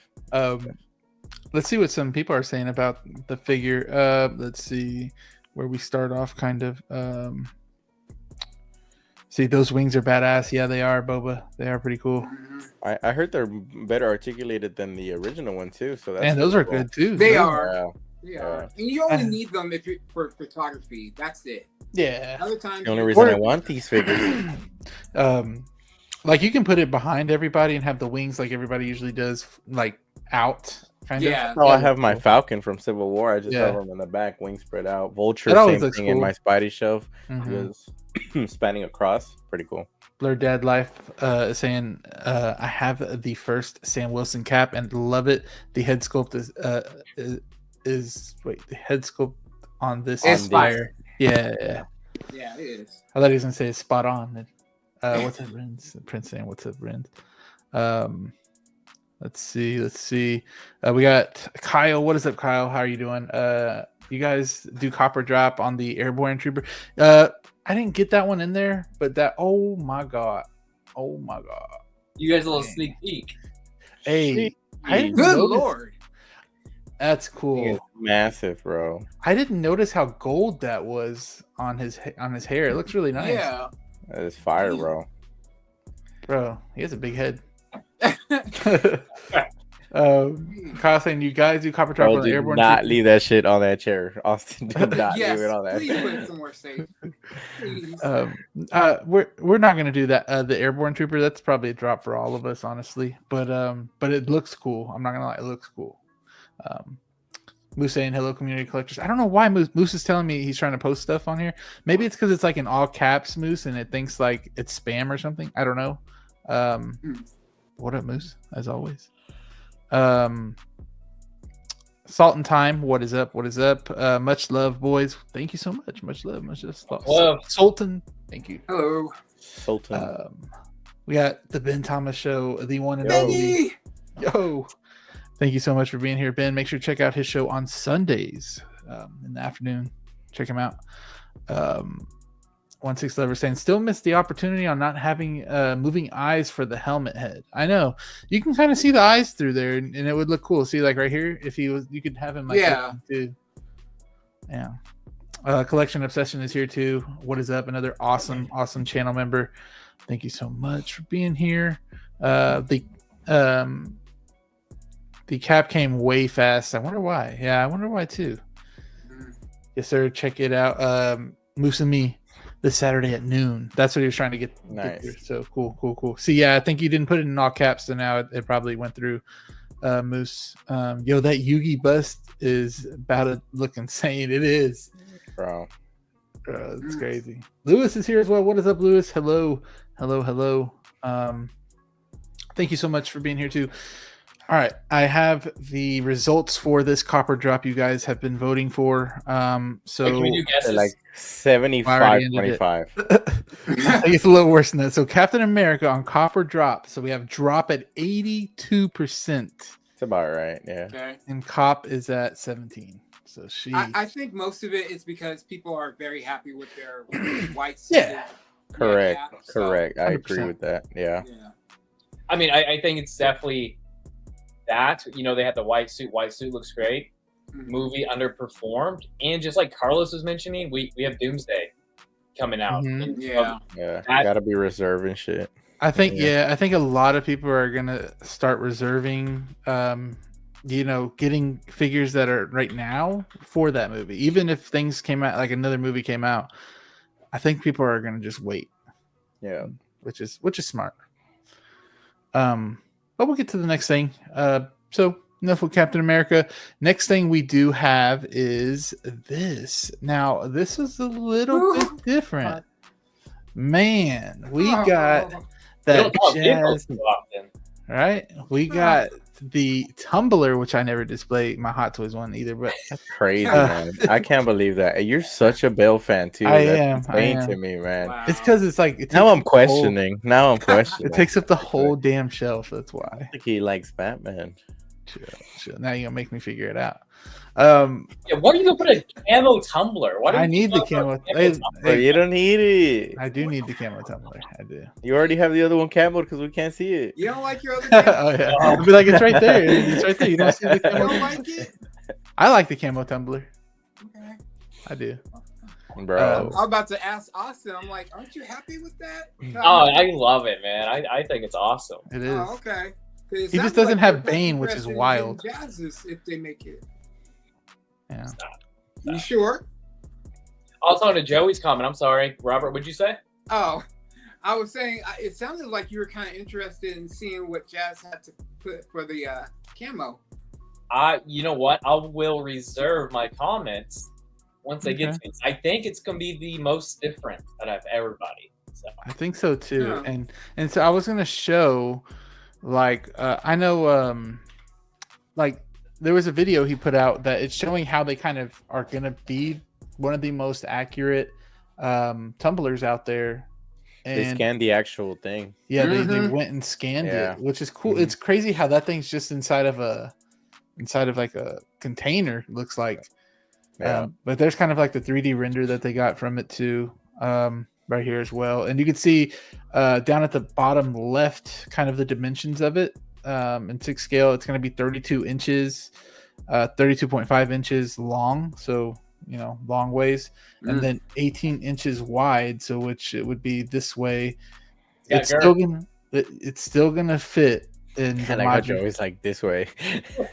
Let's see what some people are saying about the figure. Let's see. where we start off, kind of. See, those wings are badass. Yeah, they are, Boba. They are pretty cool. I heard they're better articulated than the original one too. So that's And those are cool. good too. They Those are. They are. And you only need them if you for photography. That's it. Yeah. Other times, The only reason I want these figures. Like you can put it behind everybody and have the wings like everybody usually does, like out. Kind Yeah. of. Oh, I have my Falcon from Civil War. I just have them in the back, wings spread out. Vulture, same thing in my Spidey shelf. Just spanning across. Pretty cool. Blur Dad Life is saying, I have the first Sam Wilson cap and love it. The head sculpt is wait, the head sculpt on this is fire. Yeah. Yeah, it is. I thought he was gonna say it's spot on. What's up, Prince saying, what's up, Ren? Let's see. We got Kyle. What is up, Kyle? How are you doing? You guys do Copper Drop on the Airborne Trooper. I didn't get that one in there, but that, oh my god. You guys a little sneak peek. Hey, Good lord. That's cool. It's massive, bro. I didn't notice how gold that was on his hair. It looks really nice. Yeah. That is fire, bro. Bro, he has a big head. Kyle saying, you guys do Copper Drop on the Airborne. Not leave that shit on that chair, Austin. Do not Yes, leave it on that. Please put it somewhere safe. Please. We're not gonna do that. The Airborne Trooper, that's probably a drop for all of us, honestly. But it looks cool. I'm not gonna lie, it looks cool. Moose saying hello, community collectors. I don't know why Moose is telling me he's trying to post stuff on here. Maybe it's because it's like in all caps, Moose, and it thinks like it's spam or something. I don't know. What up, Moose? As always. Salt and Time. What is up? Much love, boys. Thank you so much. Much love. Sultan. Thank you. Hello, Sultan. We got the Ben Thomas Show, the one and only. Yo. Thank you so much for being here, Ben. Make sure to check out his show on Sundays in the afternoon. Check him out. 16 Lover saying, still missed the opportunity on not having moving eyes for the helmet head. I know. You can kind of see the eyes through there, and it would look cool. See, like right here, if he was, you could have him like that too. Yeah. Collection Obsession is here too. What is up? Another awesome channel member. Thank you so much for being here. The cap came way fast. I wonder why. Yeah, I wonder why too. Yes, sir. Check it out. Moose and Me this Saturday at noon. That's what he was trying to get. Nice. So cool. See, yeah, I think you didn't put it in all caps, so now it probably went through. Moose. Yo, that Yugi bust is about to look insane. It is. Bro. It's crazy. Lewis is here as well. What is up, Lewis? Hello. Thank you so much for being here too. All right, I have the results for this Copper Drop you guys have been voting for. So can we do guesses? Like 75-25. I think it's a little worse than that. So Captain America on Copper Drop. So we have drop at 82%. It's about right, yeah. Okay. And Cop is at 17. So I think most of it is because people are very happy with their white suit. Yeah. Correct. So, I agree with that. Yeah. I mean, I think it's definitely that. You know, they had the white suit. White suit looks great. Movie underperformed, and just like Carlos was mentioning, we have Doomsday coming out. Yeah. Gotta be reserving shit. I think I think a lot of people are gonna start reserving getting figures that are right now for that movie. Even if things came out, like another movie came out, I think people are gonna just wait. Yeah. Which is smart. But we'll get to the next thing. So enough with Captain America. Next thing we do have is this. Now, this is a little bit different. Man, we got that jazz. Right? We got the tumbler, which I never display my Hot Toys one either. But that's crazy, man. I can't believe that. You're such a Bale fan too. I am to me, man. Wow. It's because it's like now I'm questioning. It takes up the whole damn shelf. That's why. I think he likes Batman. Chill. Now you're gonna make me figure it out. Why are you gonna put a camo tumbler? I need the camo. You don't need it. I do need the camo tumbler. I do. You already have the other one camo because we can't see it. You don't like your other camo? Oh yeah. I'll be like, it's right there. It's right there. You don't see the camo. You don't like it? I like the camo tumbler. Okay. I do. Bro, I'm about to ask Austin. I'm like, aren't you happy with that? Oh, I love it, man. I think it's awesome. It is. Oh, okay. He just doesn't have Bane, which is wild. Jazzes if they make it. Yeah. Stop. You sure? I was on to Joey's comment. I'm sorry, Robert. What'd you say? Oh, I was saying it sounded like you were kind of interested in seeing what Jazz had to put for the camo. You know what? I will reserve my comments once I get to it. I think it's gonna be the most different out of everybody. So. I think so too. Yeah. And so I was gonna show, like, I know, like there was a video he put out that it's showing how they kind of are gonna be one of the most accurate tumblers out there. And they scanned the actual thing. Yeah, they went and scanned it, which is cool. It's crazy how that thing's just inside of like a container, looks like. Yeah. But there's kind of like the 3D render that they got from it too, right here as well. And you can see down at the bottom left kind of the dimensions of it. In 6 scale, it's going to be 32 inches, 32.5 inches long. So, long ways. And then 18 inches wide. So which it would be this way. Yeah, It's still gonna fit in the Like Joey's like this way.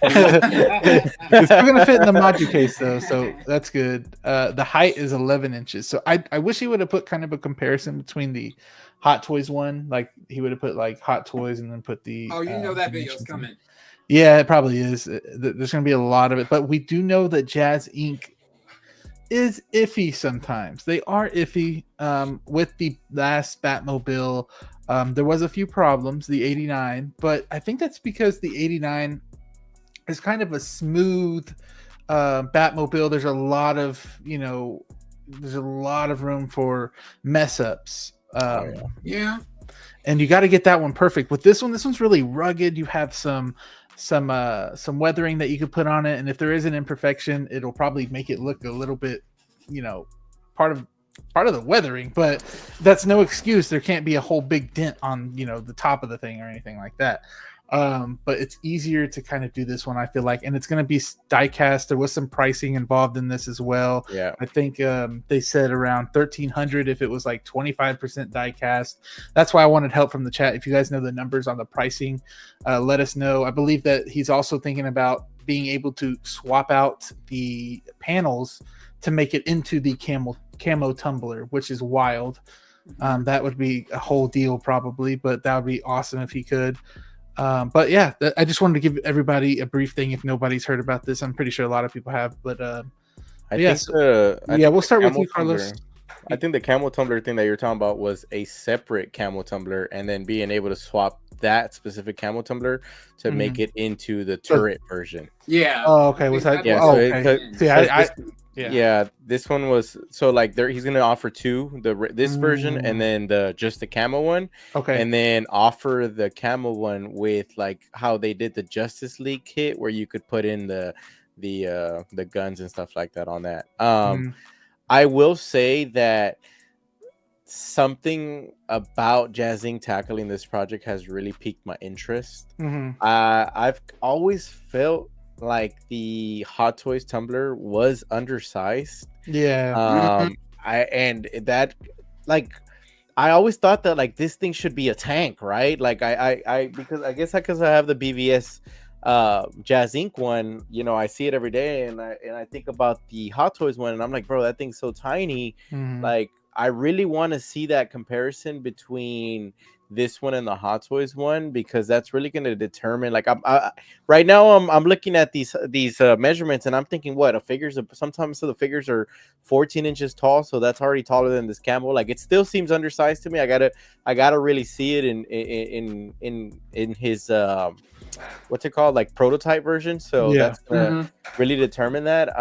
It's still gonna fit in the module case though, so that's good. The height is 11 inches. So I wish he would have put kind of a comparison between the Hot Toys one, like he would have put like Hot Toys and then put the. Oh, that video's coming. Yeah, it probably is. There's gonna be a lot of it, but we do know that Jazz Inc. is iffy sometimes. They are iffy. With the last Batmobile, there was a few problems, the 89, but I think that's because the 89 is kind of a smooth Batmobile. There's a lot of, room for mess ups. Yeah. And you got to get that one perfect. With this one's really rugged. You have some weathering that you could put on it, and if there is an imperfection, it'll probably make it look a little bit, part of the weathering, but that's no excuse. There can't be a whole big dent on the top of the thing or anything like that. But it's easier to kind of do this one, I feel like, and it's going to be die cast. There was some pricing involved in this as well. Yeah, I think they said around $1,300 if it was like 25% die cast. That's why I wanted help from the chat. If you guys know the numbers on the pricing, let us know. I believe that he's also thinking about being able to swap out the panels to make it into the camo tumbler, which is wild. That would be a whole deal probably, but that would be awesome if he could. But yeah, I just wanted to give everybody a brief thing if nobody's heard about this. I'm pretty sure a lot of people have, but we'll start with you, Carlos. I think the camo tumbler thing that you're talking about was a separate camo tumbler, and then being able to swap that specific camo tumbler to make it into the turret version. Yeah. Oh, okay. Was that? Yeah. Yeah, this one was so like he's gonna offer two, this version and then just the camo one. Okay. And then offer the camo one with like how they did the Justice League kit where you could put in the guns and stuff like that on that. I will say that something about Jazz Inc. tackling this project has really piqued my interest. I've always felt like the Hot Toys tumbler was undersized. Yeah. I always thought that like this thing should be a tank, right? Like because I have the BVS Jazz Inc. one, I see it every day, and I think about the Hot Toys one, and I'm like, bro, that thing's so tiny. Like, I really want to see that comparison between this one and the Hot Toys one, because that's really going to determine. Like, right now I'm looking at these measurements, and I'm thinking, what sometimes the figures are 14 inches tall, so that's already taller than this camo. Like, it still seems undersized to me. I gotta really see it in his what's it called, like prototype version. So that's gonna really determine that.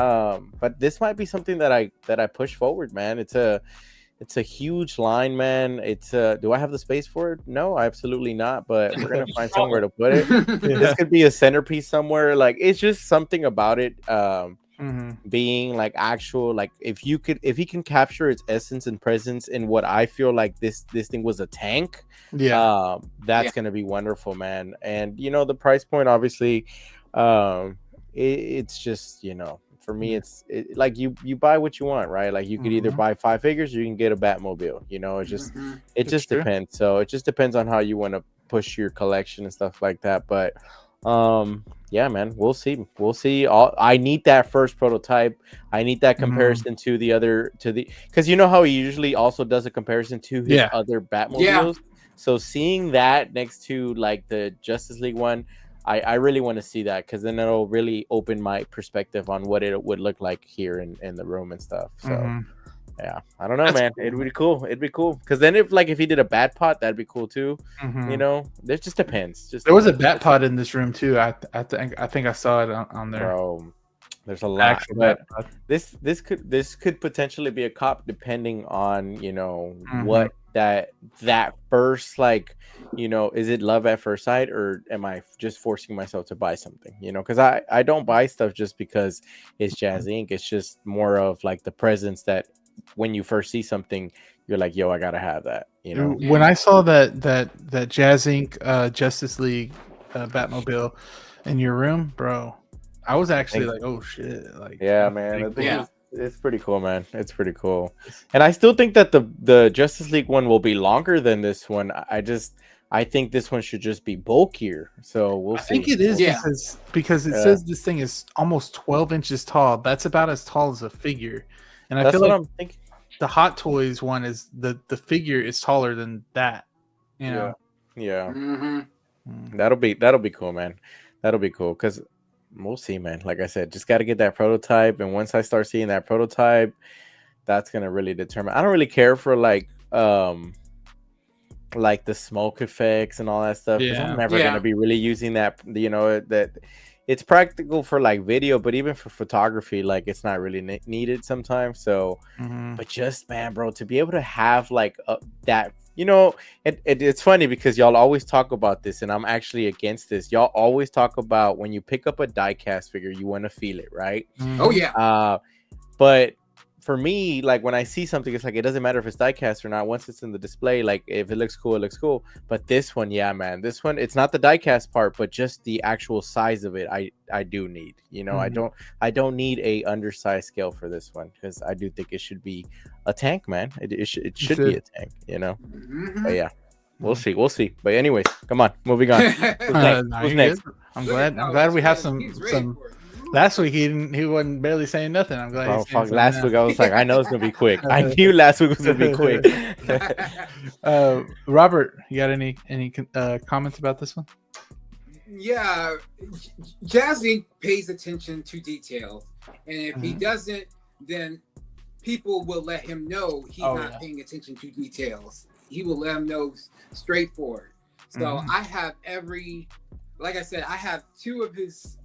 But this might be something that I push forward, man. It's a huge line, man. Do I have the space for it? No, absolutely not. But we're gonna find somewhere to put it. This could be a centerpiece somewhere. Like, it's just something about it being like actual. Like, if he can capture its essence and presence in what I feel like this thing was a tank. That's gonna be wonderful, man. And the price point, obviously, it's just for me, it's like you buy what you want, right? Like you could either buy 5 figures or you can get a Batmobile. You know, it just depends. So it just depends on how you want to push your collection and stuff like that. But yeah, man, we'll see. I need that first prototype. I need that comparison to because you know how he usually also does a comparison to his other Batmobiles. Yeah. So seeing that next to like the Justice League one, I really want to see that, because then it'll really open my perspective on what it would look like here in the room and stuff. So yeah, I don't know, man. Cool. It'd be cool. Because then if he did a bat pot, that'd be cool too. You know, it just depends. There was a bat pot in this room too. I think I saw it on there. Bro, there's a lot. But this could potentially be a cop, depending on what that first, is it love at first sight, or am I just forcing myself to buy something? Because I don't buy stuff just because it's Jazz Inc. It's just more of like the presence that when you first see something, you're like, yo, I gotta have that. When I saw that Jazz Inc. Justice League Batmobile in your room, bro, I was actually like, oh shit, yeah, man. It's pretty cool, man. It's pretty cool. And I still think that the Justice League one will be longer than this one. I think this one should just be bulkier. So we'll see. I think it is because it says this thing is almost 12 inches tall. That's about as tall as a figure. And I feel like I'm thinking the Hot Toys one is the figure is taller than that. Yeah. That'll be cool, man. That'll be cool, because we'll see, man. Like I said, just got to get that prototype, and once I start seeing that prototype, that's gonna really determine. I don't really care for like the smoke effects and all that stuff, because I'm never gonna be really using that. That it's practical for like video, but even for photography, like it's not really needed sometimes. So, but just, man, bro, to be able to have like that. It's funny because y'all always talk about this, and I'm actually against this. Y'all always talk about when you pick up a die-cast figure, you want to feel it, right? Oh, yeah. But for me, like when I see something, it's like it doesn't matter if it's die-cast or not. Once it's in the display, like if it looks cool, it looks cool. But this one, yeah, man, this one, it's not the die-cast part, but just the actual size of it. I do need, I don't need a undersized scale for this one, because I do think it should be a tank, man. It should be a tank, But yeah, we'll see. But anyways, come on, moving on. Who's next? I'm glad we have some. Last week he wasn't barely saying nothing. I'm glad. Last week I was like, I know it's gonna be quick. I knew last week was gonna be quick. Robert, you got any comments about this one? Yeah, Jazz Inc. pays attention to details, and if he doesn't, then people will let him know he's not paying attention to details. He will let him know straightforward. So I have like I said, I have 2 of his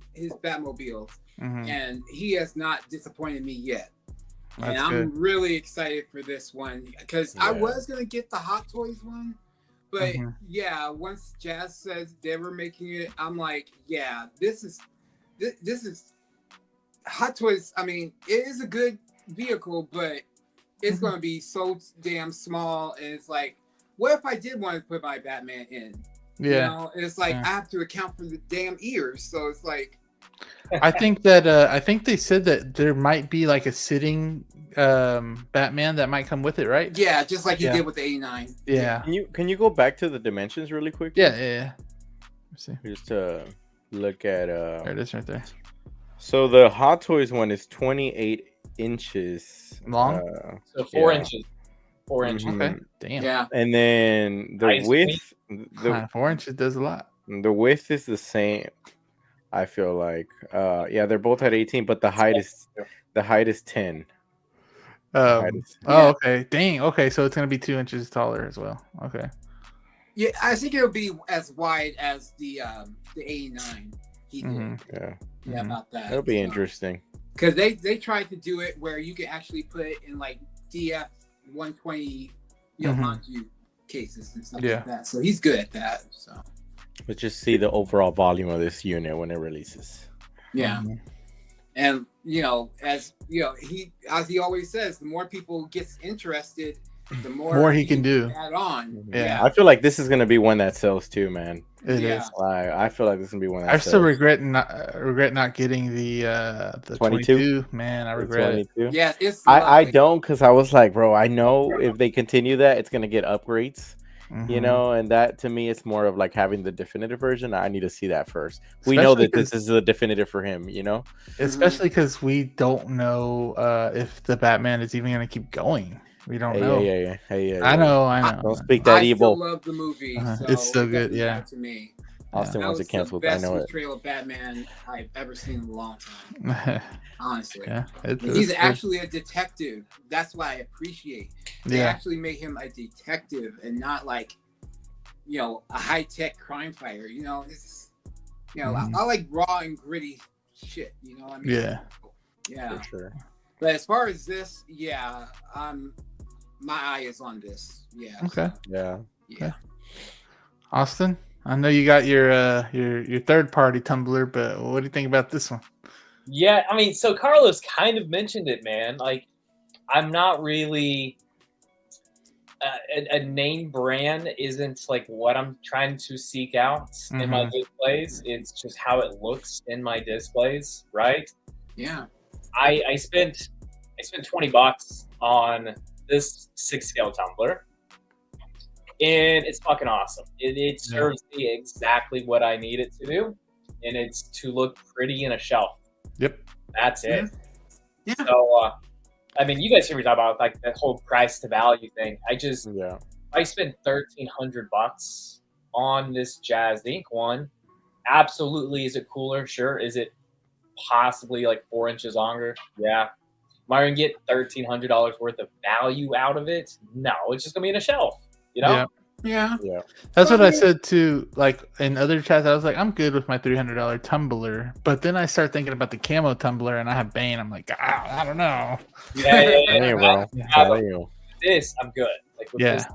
Batmobiles, and he has not disappointed me yet. And I'm really excited for this one, because I was gonna get the Hot Toys one, but once Jazz says they were making it, I'm like, yeah, this is Hot Toys. I mean, it is a good vehicle, but it's gonna be so damn small, and it's like, what if I did want to put my Batman in? It's like I have to account for the damn ears, so it's like. I think they said that there might be like a sitting Batman that might come with it, right? Yeah, just like you did with the 89. Yeah. Can you go back to the dimensions really quick? Yeah. Let's see. Just to look at there it is right there. So the Hot Toys one is 28 inches long. So 4 inches. 4 inches. Okay. Damn. Yeah. And then the width, 4 inches does a lot. The width is the same. I feel like, they're both at 18, but the height is 10. Okay. Dang. Okay, so it's gonna be 2 inches taller as well. Okay. Yeah, I think it'll be as wide as the 89. He did. Yeah, about that. That'll be interesting. Because they tried to do it where you can actually put it in like DF 120, Manju cases and stuff like that. So he's good at that. So. Let's just see the overall volume of this unit when it releases. Yeah. And as he always says, the more people gets interested, the more he can do. add on. Yeah. I feel like this is gonna be one that sells too, man. It is. I feel like this is gonna be one that I sells. still regret not getting the 22. Man, I regret it. Yeah, it's I don't, because I was like, bro, I know if they continue that, it's gonna get upgrades. You know, and that to me, it's more of like having the definitive version. I need to see that first. We know that this is the definitive for him, you know, especially because we don't know if the Batman is even going to keep going. We don't know. Yeah. I know. Don't speak that evil. I still love the movie. So it's so good. Yeah. To me, Austin wants it canceled. That was I know the it. best portrayal of Batman I've ever seen in a long time. Honestly, yeah, he's actually a detective. That's what I appreciate. They actually made him a detective and not like, you know, a high-tech crime fighter. You know, it's, you know, I like raw and gritty shit. You know what I mean? Yeah, for sure. But as far as this, my eye is on this. Yeah. Okay. So, yeah. Austin, I know you got your third-party tumbler, but what do you think about this one? Yeah, I mean, so Carlos kind of mentioned it, man. Like, I'm not really a name brand isn't like what I'm trying to seek out in my displays. It's just how it looks in my displays, right? Yeah. I spent $20 on this 6-scale tumbler, and it's fucking awesome. It serves me exactly what I need it to do, and it's to look pretty in a shelf. Yep. That's it. Yeah. So, I mean, you guys hear me talk about like that whole price to value thing. I spent $1,300 on this Jazz Ink one. Absolutely. Is it cooler? Sure. Is it possibly like 4 inches longer? Yeah. Am I going to get $1,300 worth of value out of it? No, it's just going to be in a shelf, you know? Yeah. That's what I said too. Like in other chats, I was like, I'm good with my $300 tumbler. But then I start thinking about the camo tumbler, and I have Bane. I'm like, I don't know. This, I'm good. Like with this,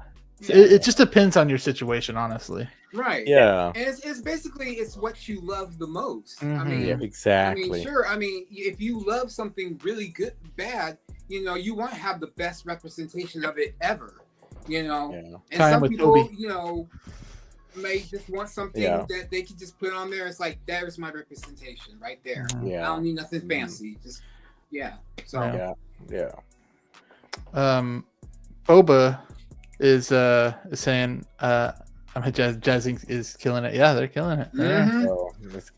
it just depends on your situation, honestly. Right. Yeah. And it's basically it's what you love the most. I Mm-hmm. mean, exactly. I mean, sure. I mean, if you love something really good, bad, you know, you want to have the best representation of it ever. You know, and some people, you know, may just want something that they can just put on there. It's like, there's my representation right there. I don't need nothing fancy. Just So Boba is saying Jazzing is killing it. Yeah, they're killing it.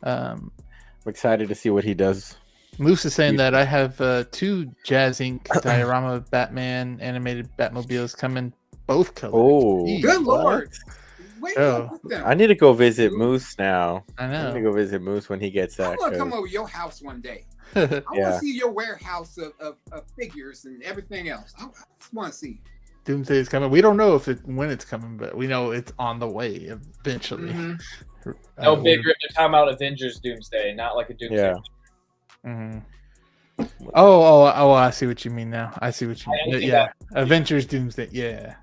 I'm excited to see what he does. Moose is saying that I have 2 Jazz Ink diorama Batman animated Batmobiles coming, both colors. Oh, good lord! I need to go visit Moose now. I know. I need to go visit Moose when he gets that. I want to come over your house one day. I want to see your warehouse of figures and everything else. I just want to see. Doomsday is coming. We don't know when it's coming, but we know it's on the way eventually. No bigger. They're talking about Avengers Doomsday, not like a Doomsday. Oh! I see what you mean now. I see what you mean. Yeah, Avengers Doomsday. Yeah.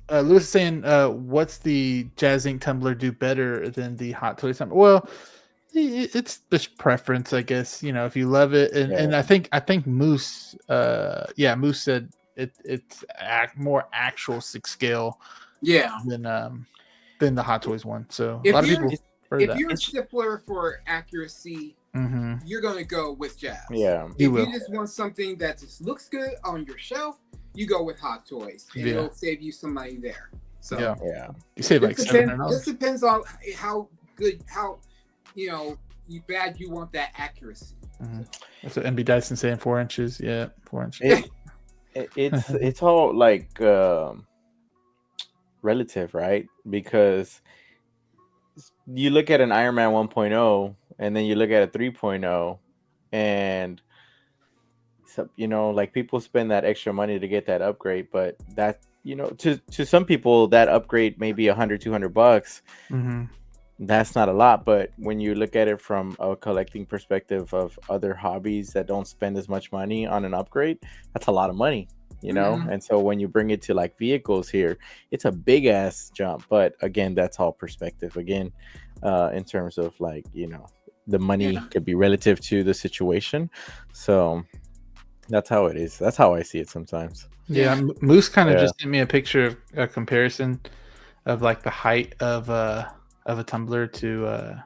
Lewis is saying, what's the Jazz Ink tumbler do better than the Hot Toys tumbler? Well, it's just preference, I guess. You know, if you love it, and I think Moose, Moose said it's more actual 6-scale, than the Hot Toys one. So a lot of people. If you're a stippler for accuracy, you're gonna go with Jazz. Yeah, if you just want something that just looks good on your shelf, you go with Hot Toys, and it'll save you some money there. So you save like $700. This depends on how good, you bad you want that accuracy. That's what MB Dyson saying. 4 inches, 4 inches. It's all like relative, right? Because you look at an Iron Man 1.0 and then you look at a 3.0, and like people spend that extra money to get that upgrade, but that to some people that upgrade may be $100-$200. That's not a lot, but when you look at it from a collecting perspective of other hobbies that don't spend as much money on an upgrade, that's a lot of money. And so when you bring it to like vehicles here, it's a big ass jump. But again, that's all perspective again, in terms of like, the money could be relative to the situation. So That's how it is. That's how I see it sometimes. Yeah, Moose kind of just sent me a picture of a comparison of like the height of a tumbler to I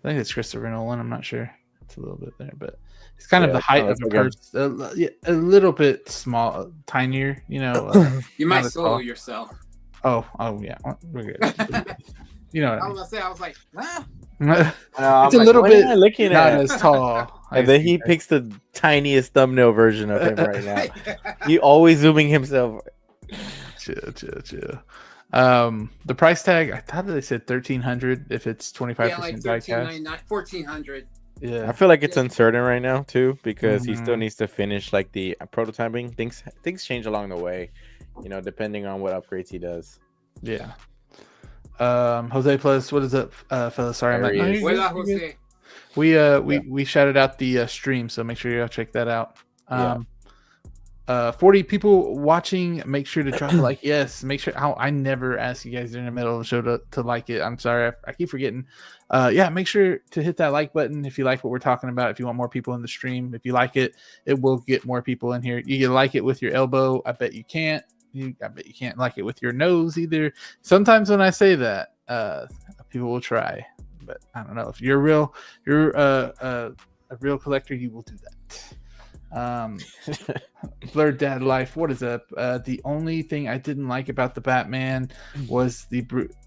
think it's Christopher Nolan. I'm not sure. It's a little bit there, but it's kind of the height of a person. A little bit small, tinier. You know, you might solo yourself. Oh yeah, we're good. You know what I was gonna say. I was like, huh? It's a little bit not as tall. And then he picks the tiniest thumbnail version of him right now. He always zooming himself. Chill. The price tag, I thought they said 1,300 if it's 25% die cash. 1,400. Yeah, I feel like it's uncertain right now too because he still needs to finish like the prototyping. Things change along the way, you know, depending on what upgrades he does. Yeah. Jose Plus, what is up, fellas? Sorry, Jose. We shouted out the stream, so make sure you go check that out. 40 people watching. Make sure to drop a like. Yes, make sure. I never ask you guys in the middle of the show to like it. I'm sorry, I keep forgetting. Make sure to hit that like button if you like what we're talking about. If you want more people in the stream, if you like it, it will get more people in here. You can like it with your elbow. I bet you can't. I bet you can't like it with your nose either. Sometimes when I say that, people will try, but I don't know if you're a real collector, you will do that. Blurred Dad Life, what is up? The only thing I didn't like about the Batman was the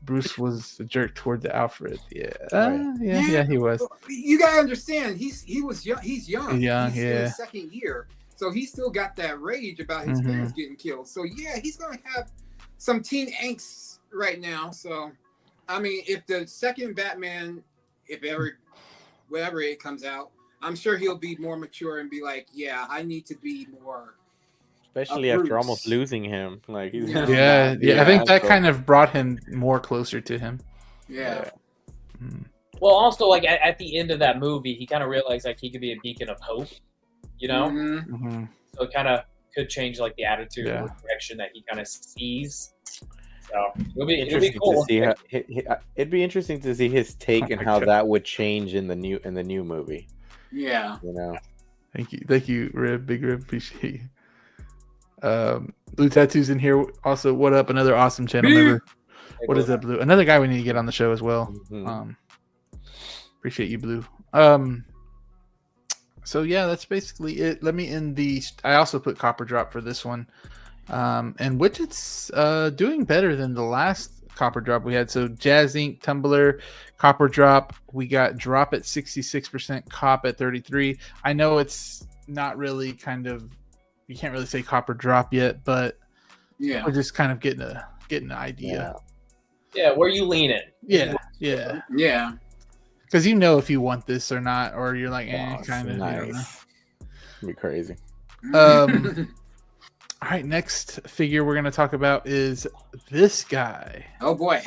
Bruce was a jerk toward the Alfred. Yeah, he was. You gotta understand, he's young. He's young. He's in his second year. So he still got that rage about his parents getting killed. So yeah, he's gonna have some teen angst right now. So I mean, if the second Batman, whenever it comes out, I'm sure he'll be more mature and be like, yeah, I need to be more. Especially after almost losing him, like he's I think that kind of brought him more closer to him. Yeah. Well, also like at the end of that movie, he kind of realized like he could be a beacon of hope. You know, so it kind of could change like the attitude or direction that he kind of sees. So it'll be cool. It'd be interesting to see his take and how that would change in the new movie. Yeah, you know. Thank you, Rib, Big Rib, appreciate you. Blue Tattoos in here. Also, what up? Another awesome channel member. What is up, Blue? Another guy we need to get on the show as well. Appreciate you, Blue. So yeah, that's basically it. Let me end I also put Copper Drop for this one. And Widget's doing better than the last Copper Drop we had. So Jazz Ink, Tumbler, Copper Drop. We got Drop at 66%, Cop at 33%. I know it's not really you can't really say Copper Drop yet, but we're just kind of getting an idea. Yeah, where you leaning? Yeah. Because you know if you want this or not, or you're like, kind of. Nice. You don't know. Be crazy. All right, next figure we're gonna talk about is this guy. Oh boy,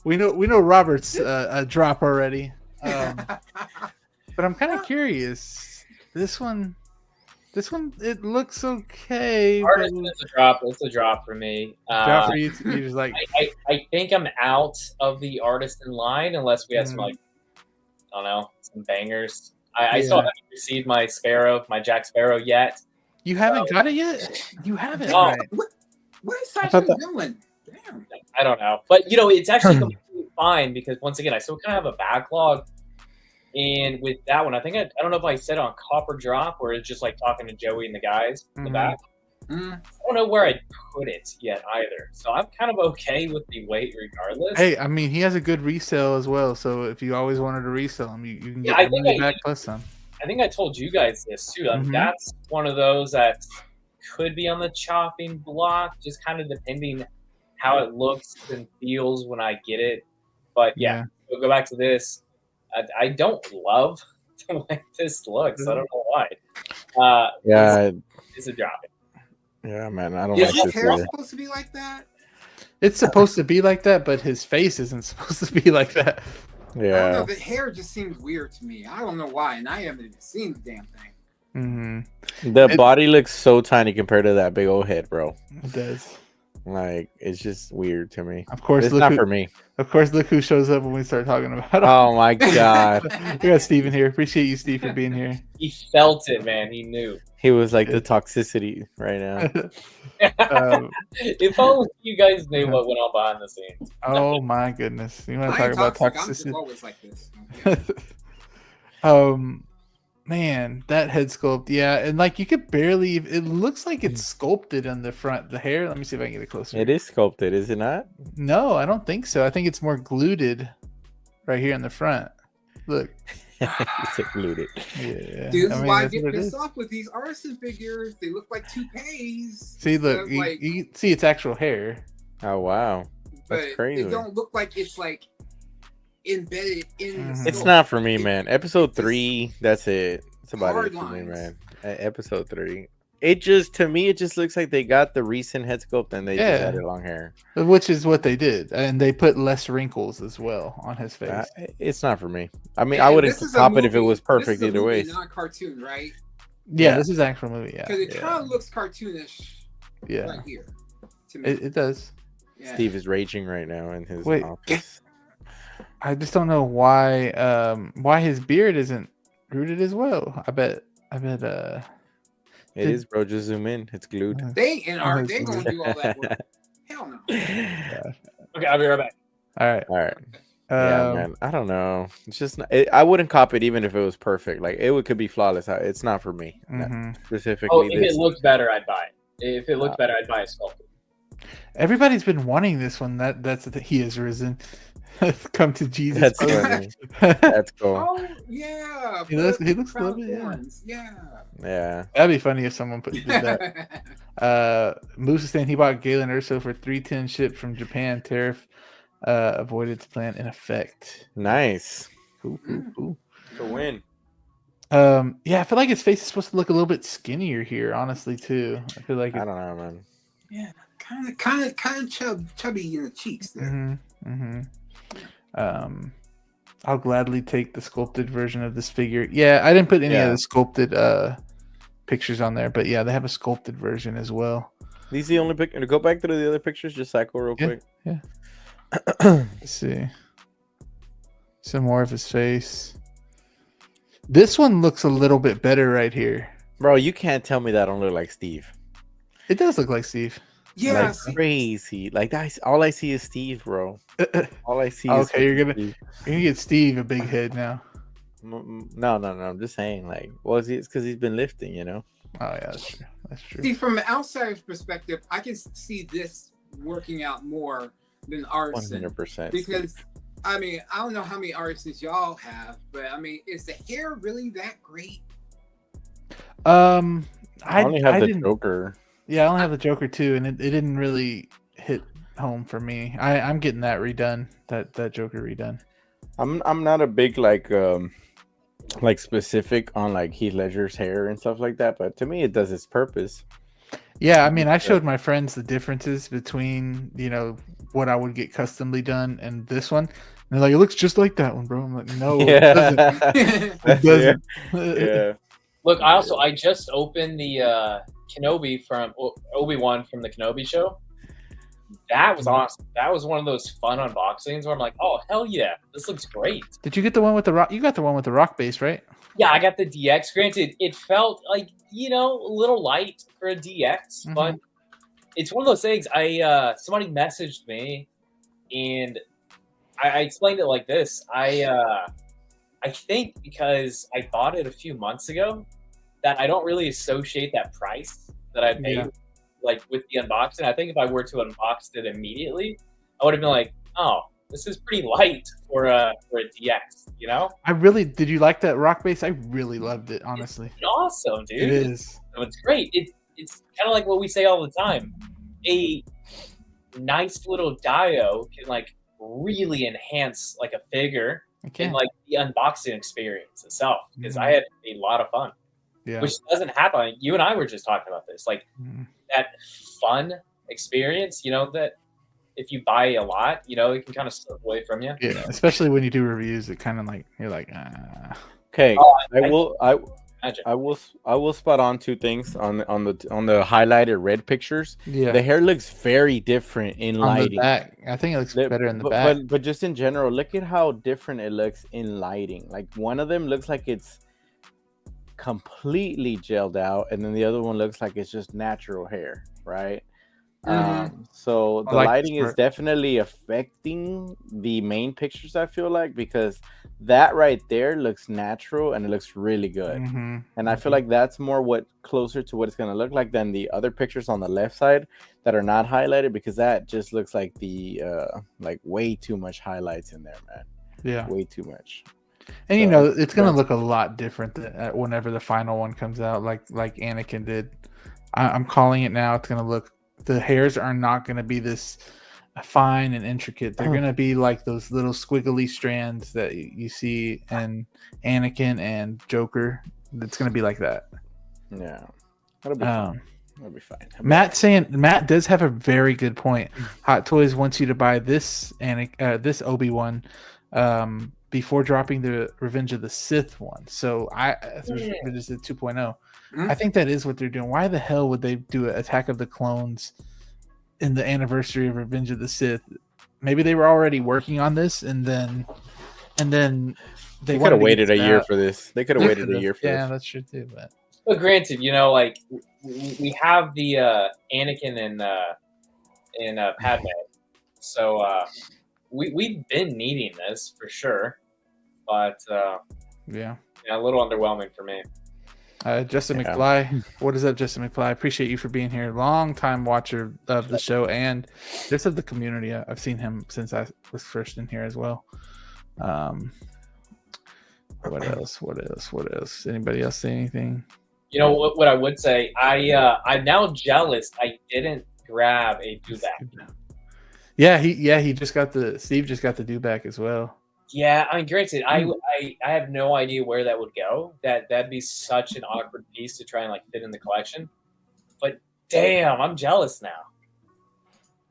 we know Robert's drop already, but I'm kind of curious. This one, it looks okay. Artisan is a drop. It's a drop for me. Drop for you. You're just like, I think I'm out of the Artisan line unless we have some like, I don't know, some bangers. I still haven't received my Jack Sparrow yet. You haven't got it yet? You haven't. Oh. Right. What is Sasha doing? Damn. I don't know, but it's actually completely fine because once again, I still kind of have a backlog. And with that one, I don't know if I said on Copper Drop or it's just like talking to Joey and the guys in the back. I don't know where I'd put it yet either. So I'm kind of okay with the weight regardless. Hey, I mean, he has a good resale as well. So if you always wanted to resell him, you can get money back plus some. I think I told you guys this too. That's one of those that could be on the chopping block, just kind of depending how it looks and feels when I get it. But we'll go back to this. I don't love the way this looks. I don't know why. It's a drop. Yeah, man. I don't like his this. hair supposed to be like that? It's supposed to be like that, but his face isn't supposed to be like that. Yeah. I don't know. The hair just seems weird to me. I don't know why, and I haven't even seen the damn thing. The body looks so tiny compared to that big old head, bro. It does. Like, it's just weird to me. Of course, it's not for me. Of course, look who shows up when we start talking about it. Oh my god. We got Steven here. Appreciate you, Steve, for being here. He felt it, man. He knew. He was like the toxicity right now. If only you guys knew what went on behind the scenes. Oh my goodness. You want to talk about toxicity? I'm always like this. Man, that head sculpt, yeah, and like you could barely. It looks like it's sculpted on the front. The hair. Let me see if I can get it closer. It is sculpted, is it not? No, I don't think so. I think it's more gluted right here in the front. Look, it's gluted. Yeah, dude, this is why I get pissed off with these Artisan figures. They look like toupees. See, look, you see its actual hair. Oh wow, that's crazy. It don't look like it's like embedded in the It's not for me, man. Episode 3, that's it. It's about it for me, man. Episode 3. It just, to me, it just looks like they got the recent head sculpt and they just added long hair. Which is what they did. And they put less wrinkles as well on his face. It's not for me. I mean, I wouldn't cop it if it was perfect either way. It's not cartoon, right? Yeah, this is an actual movie, yeah. Because it kind of looks cartoonish right here. To me. It does. Yeah. Steve is raging right now in his office. I just don't know why his beard isn't rooted as well. I bet it is, bro. Just zoom in. It's glued. They gonna do all that work. Hell no. Yeah. Okay, I'll be right back. All right. Yeah, man. I don't know. It's just not, I wouldn't cop it even if it was perfect. Like could be flawless. It's not for me. Specifically. Oh, if it looked better, I'd buy it. If it looked better, I'd buy a sculpted. Everybody's been wanting this one. That's he has risen. Come to Jesus. That's funny. That's cool. Oh yeah. He looks a little bit. Yeah. That'd be funny if someone did that. Moose is saying he bought Galen Urso for 310 shipped from Japan. Tariff avoided plan in effect. Nice. Cool. To win. Yeah, I feel like his face is supposed to look a little bit skinnier here, honestly, too. I feel like I don't know, man. Yeah, kind of chubby in the cheeks there. I'll gladly take the sculpted version of this figure. Yeah, I didn't put any of the sculpted pictures on there, but yeah, they have a sculpted version as well. These the only picture. Go back to the other pictures, just cycle real quick. Yeah. Let's see. Some more of his face. This one looks a little bit better right here. Bro, you can't tell me that don't look like Steve. It does look like Steve. Yeah, like crazy. Like that's all I see is Steve, bro. All I see. Okay, you're gonna get Steve a big head now. No. I'm just saying, like, it's because he's been lifting, you know. Oh yeah, that's true. See, from an outsider's perspective, I can see this working out more than Artisan. 100%. Because I mean, I don't know how many Artisans y'all have, but I mean, is the hair really that great? I only have the Joker. Yeah, I only have the Joker too, and it didn't really hit home for me. I'm getting that redone, that Joker redone. I'm not a big like specific on like Heath Ledger's hair and stuff like that, but to me it does its purpose. Yeah, I mean, I showed my friends the differences between, what I would get customly done and this one. And they're like, it looks just like that one, bro. I'm like, no, it doesn't. It doesn't. Yeah. Look, I just opened the Kenobi from Obi-Wan from the Kenobi show. That was awesome. That was one of those fun unboxings where I'm like, oh, hell yeah, this looks great. Did you get the one with the rock? You got the one with the rock base, right? Yeah, I got the DX. Granted, it felt like, a little light for a DX, but it's one of those things. Somebody messaged me, and I explained it like this. I think because I bought it a few months ago, that I don't really associate that price that I paid like with the unboxing. I think if I were to unbox it immediately, I would have been like, oh, this is pretty light for a DX, Did you like that rock base? I really loved it, honestly. It's awesome, dude. It is. So it's great. It's kind of like what we say all the time. A nice little dio can like really enhance like a figure and like the unboxing experience itself, because I had a lot of fun. Yeah. Which doesn't happen. You and I were just talking about this, like that fun experience, that if you buy a lot, it can kind of slip away from you. Yeah, especially when you do reviews, it kind of like, you're like, Okay, I imagine. I will spot on two things on the highlighted red pictures. Yeah, the hair looks very different in on lighting. the back. I think it looks better in the back. But just in general, look at how different it looks in lighting. Like one of them looks like it's completely gelled out, and then the other one looks like it's just natural hair, right? So the lighting is definitely affecting the main pictures, I feel like, because that right there looks natural and it looks really good. And I feel like that's more closer to what it's going to look like than the other pictures on the left side that are not highlighted, because that just looks like the like way too much highlights in there, man. Yeah, way too much. And you know, it's going to look a lot different whenever the final one comes out, like Anakin did. I'm calling it now. It's going to look, the hairs are not going to be this fine and intricate. They're going to be like those little squiggly strands that you see in Anakin and Joker. It's going to be like that. Yeah, that'll be fine. That'll be fine. Matt does have a very good point. Hot Toys wants you to buy this this Obi-Wan before dropping the Revenge of the Sith one. So it is the 2.0. I think that is what they're doing. Why the hell would they do an Attack of the Clones in the anniversary of Revenge of the Sith? Maybe they were already working on this, and then they could have waited a year for this. They could have waited a year for this. Yeah, that's true too. But granted, you know, like we have the Anakin and Padme, so we've been needing this for sure. But yeah, a little underwhelming for me. Justin McFly, what is up, Justin McFly? I appreciate you for being here. Long time watcher of the show and just of the community. I've seen him since I was first in here as well. What else? Anybody else say anything? You know what I would say? I'm now jealous I didn't grab a dewback. He just got Steve just got the dewback as well. Yeah, I mean, granted, I have no idea where that would go. That'd be such an awkward piece to try and like fit in the collection. But damn, I'm jealous now.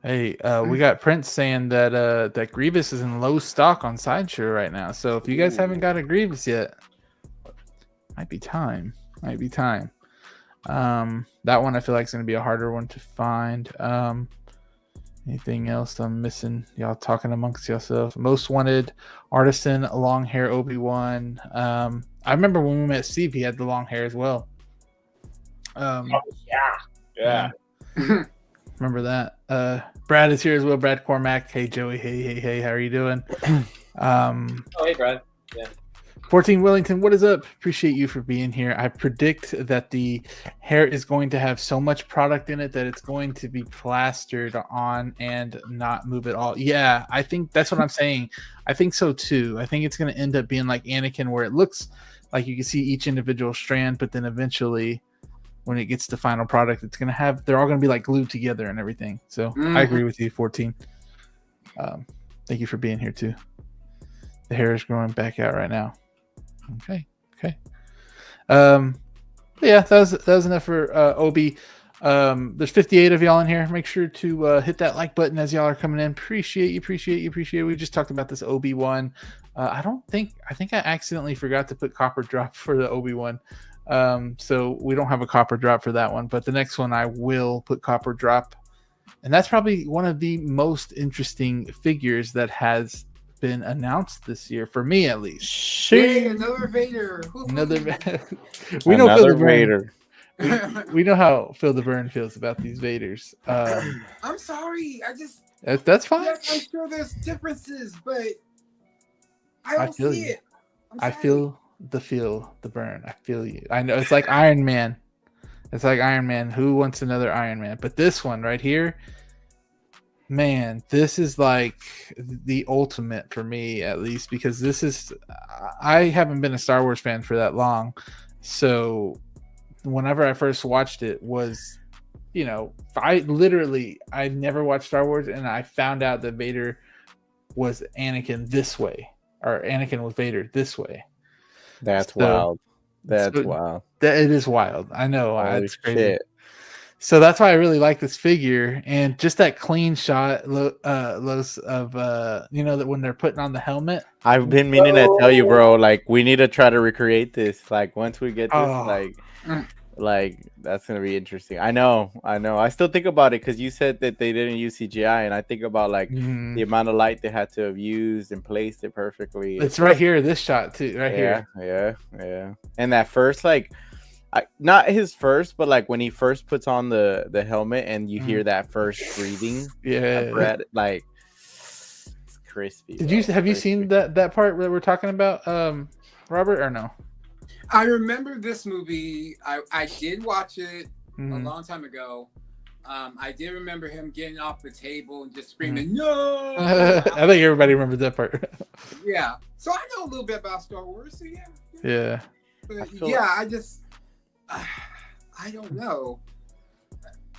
Hey, we got Prince saying that that Grievous is in low stock on Sideshow right now. So if you guys haven't got a Grievous yet, might be time. That one I feel like is going to be a harder one to find. Anything else I'm missing? Y'all talking amongst yourselves. Most Wanted, Artisan, long hair Obi-Wan. I remember when we met Steve, he had the long hair as well. Yeah. Remember that. Brad is here as well. Brad Cormack. Hey Joey. Hey. How are you doing? Hey Brad. Yeah. 14 Wellington, what is up? Appreciate you for being here. I predict that the hair is going to have so much product in it that it's going to be plastered on and not move at all. Yeah, I think that's what I'm saying. I think so too. I think it's going to end up being like Anakin, where it looks like you can see each individual strand, but then eventually when it gets to final product, it's going to have, they're all going to be like glued together and everything. So I agree with you, 14. Thank you for being here too. The hair is growing back out right now. Okay. Yeah, that was enough for Obi. There's 58 of y'all in here. Make sure to hit that like button as y'all are coming in. Appreciate you. We just talked about this Obi-Wan. I think I accidentally forgot to put Copper Drop for the Obi-Wan. So we don't have a Copper Drop for that one, but the next one I will put Copper Drop. And that's probably one of the most interesting figures that has been announced this year, for me at least. Yay, another Vader. We know another Vader. We know how Phil the Burn feels about these Vaders. I'm sorry. That's fine. Yes, I'm sure there's differences, but I don't see it. I feel the burn. I feel you. I know it's like Iron Man. Who wants another Iron Man? But this one right here, man, this is like the ultimate for me, at least, because this is, I haven't been a Star Wars fan for that long. So whenever I first watched it was, I never watched Star Wars, and I found out that Vader was Anakin this way, or Anakin was Vader this way. That's wild. That's wild. It is wild. I know. It's crazy. Shit. So that's why I really like this figure, and just that clean shot, Los, of that when they're putting on the helmet. I've been meaning to tell you, bro. Like, we need to try to recreate this. Like, once we get this, like that's gonna be interesting. I know. I still think about it because you said that they didn't use CGI, and I think about like the amount of light they had to have used and placed it perfectly. It's right here, this shot too, right here. Yeah. And that first, like, not his first, but like when he first puts on the helmet and you hear that first breathing, breath, like it's crispy. Have you seen that part that we're talking about, Robert, or no? I remember this movie. I did watch it a long time ago. I did remember him getting off the table and just screaming, "No!" I think everybody remembers that part. Yeah. So I know a little bit about Star Wars. So yeah. Yeah. But yeah, I don't know.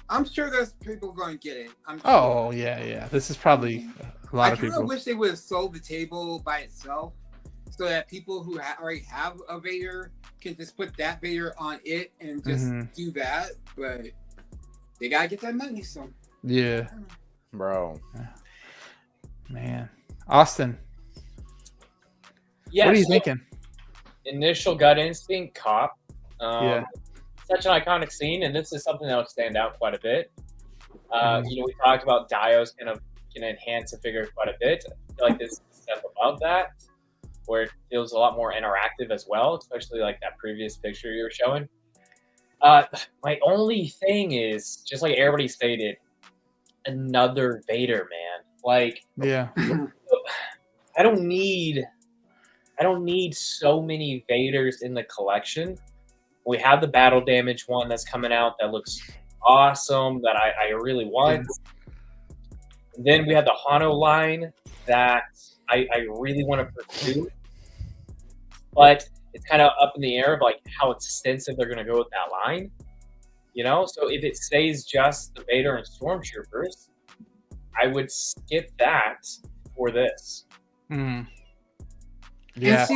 I'm sure there's people going to get it. Oh yeah. This is probably a lot of people. I kind of wish they would have sold the table by itself, so that people who already have a Vader can just put that Vader on it and just do that. But they gotta get that money, so yeah, bro. Man, Austin. Yeah, what are you thinking? Initial gut instinct, cop. Such an iconic scene, and this is something that will stand out quite a bit. We talked about dios can enhance a figure quite a bit. I feel like this is a step above that, where it feels a lot more interactive as well, especially like that previous picture you were showing. My only thing is, just like everybody stated, another Vader, man. Like, I don't need so many Vaders in the collection. We have the battle damage one that's coming out that looks awesome, that I really want. And then we have the Hano line that I really want to pursue. But it's kind of up in the air of like how extensive they're going to go with that line. So if it stays just the Vader and Stormtroopers, I would skip that for this. Yeah.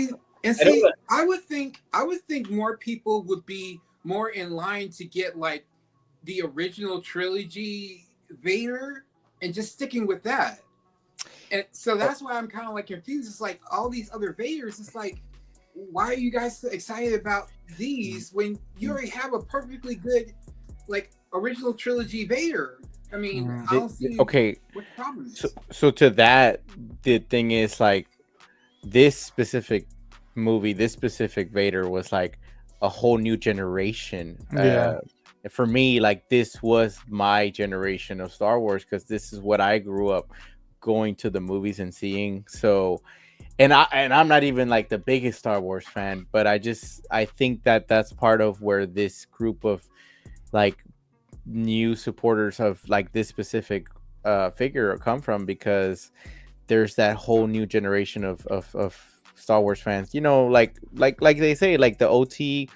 And see, I would think more people would be more in line to get like the original trilogy Vader and just sticking with that. And so that's why I'm kind of like confused. It's like all these other Vaders. It's like, why are you guys so excited about these when you already have a perfectly good like original trilogy Vader? I mean, I don't see what the problem is. So to that, the thing is like this specific movie, this specific Vader was like a whole new generation. For me, like this was my generation of Star Wars because this is what I grew up going to the movies and seeing. So, and I'm not even like the biggest Star Wars fan, but I think that that's part of where this group of like new supporters of like this specific figure come from, because there's that whole new generation of Star Wars fans, like they say, like the OT,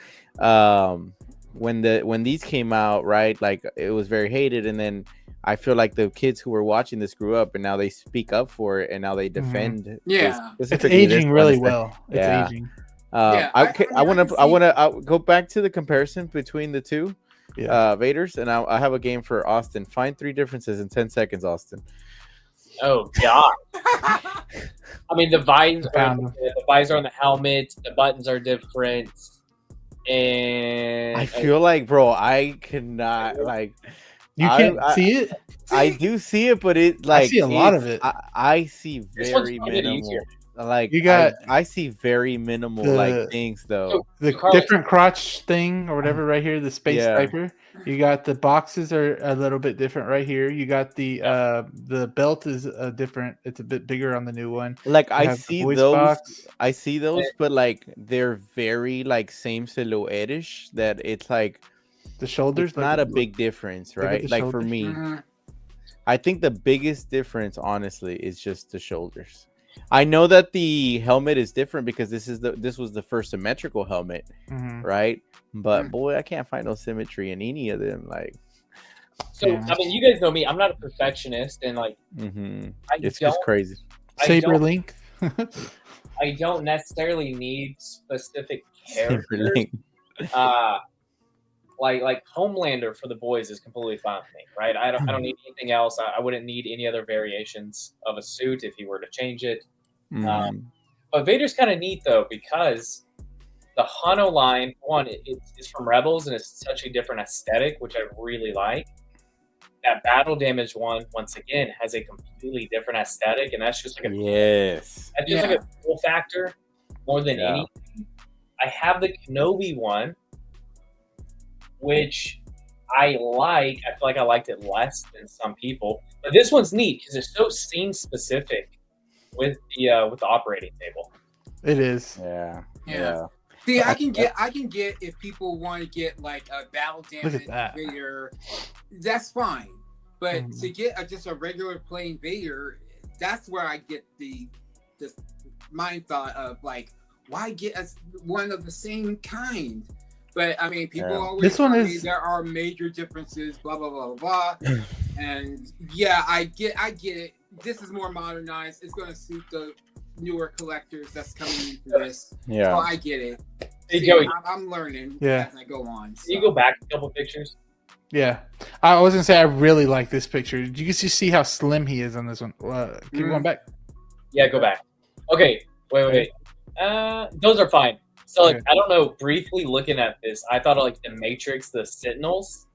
when these came out, right? Like it was very hated, and then I feel like the kids who were watching this grew up, and now they speak up for it, and now they defend. It's aging really well. It's aging. I want to go back to the comparison between the two Vaders, and I have a game for Austin. Find 3 differences in 10 seconds, Austin. Oh God! I mean, the visor on the helmet, the buttons are different, and I feel like, bro, I cannot like. You can't see it. I do see it, but it like I see a lot of it. I see very minimal. Like I see very minimal like things though. The different crotch thing or whatever right here, the space diaper. You got the boxes are a little bit different right here. You got the belt is different. It's a bit bigger on the new one. Like I see those, but like they're very like same silhouette-ish. That it's like the shoulders. It's not a big difference, right? Like for me, I think the biggest difference, honestly, is just the shoulders. I know that the helmet is different because this was the first symmetrical helmet, right? But boy, I can't find no symmetry in any of them. Like, so I mean, you guys know me. I'm not a perfectionist, and like, it's just crazy. Saber length. I don't necessarily need specific characters. like Homelander for the boys is completely fine with me, right? I don't need anything else. I wouldn't need any other variations of a suit if he were to change it. But Vader's kind of neat though, because the Hano line, one, it's from Rebels and it's such a different aesthetic, which I really like. That battle damage one, once again, has a completely different aesthetic, and that's just like like a cool factor more than anything. I have the Kenobi one, which I like. I feel like I liked it less than some people, but this one's neat because it's so scene specific with the operating table. It is. Yeah. See, I can get if people want to get like a battle damage Vader, that's fine. But to get just a regular plain Vader, that's where I get the mind thought of like, why get one of the same kind? But I mean, people always tell me there are major differences, blah blah blah blah blah. And yeah, I get it. This is more modernized. It's going to suit the newer collectors that's coming into this. Yeah, so I get it. Hey Joey, I'm learning as I go on. So. Can you go back a couple pictures? Yeah, I was gonna say I really like this picture. Did you just see how slim he is on this one? Keep going back. Yeah, go back. Okay, wait. Those are fine. So like, I don't know. Briefly looking at this, I thought of like the Matrix, the Sentinels.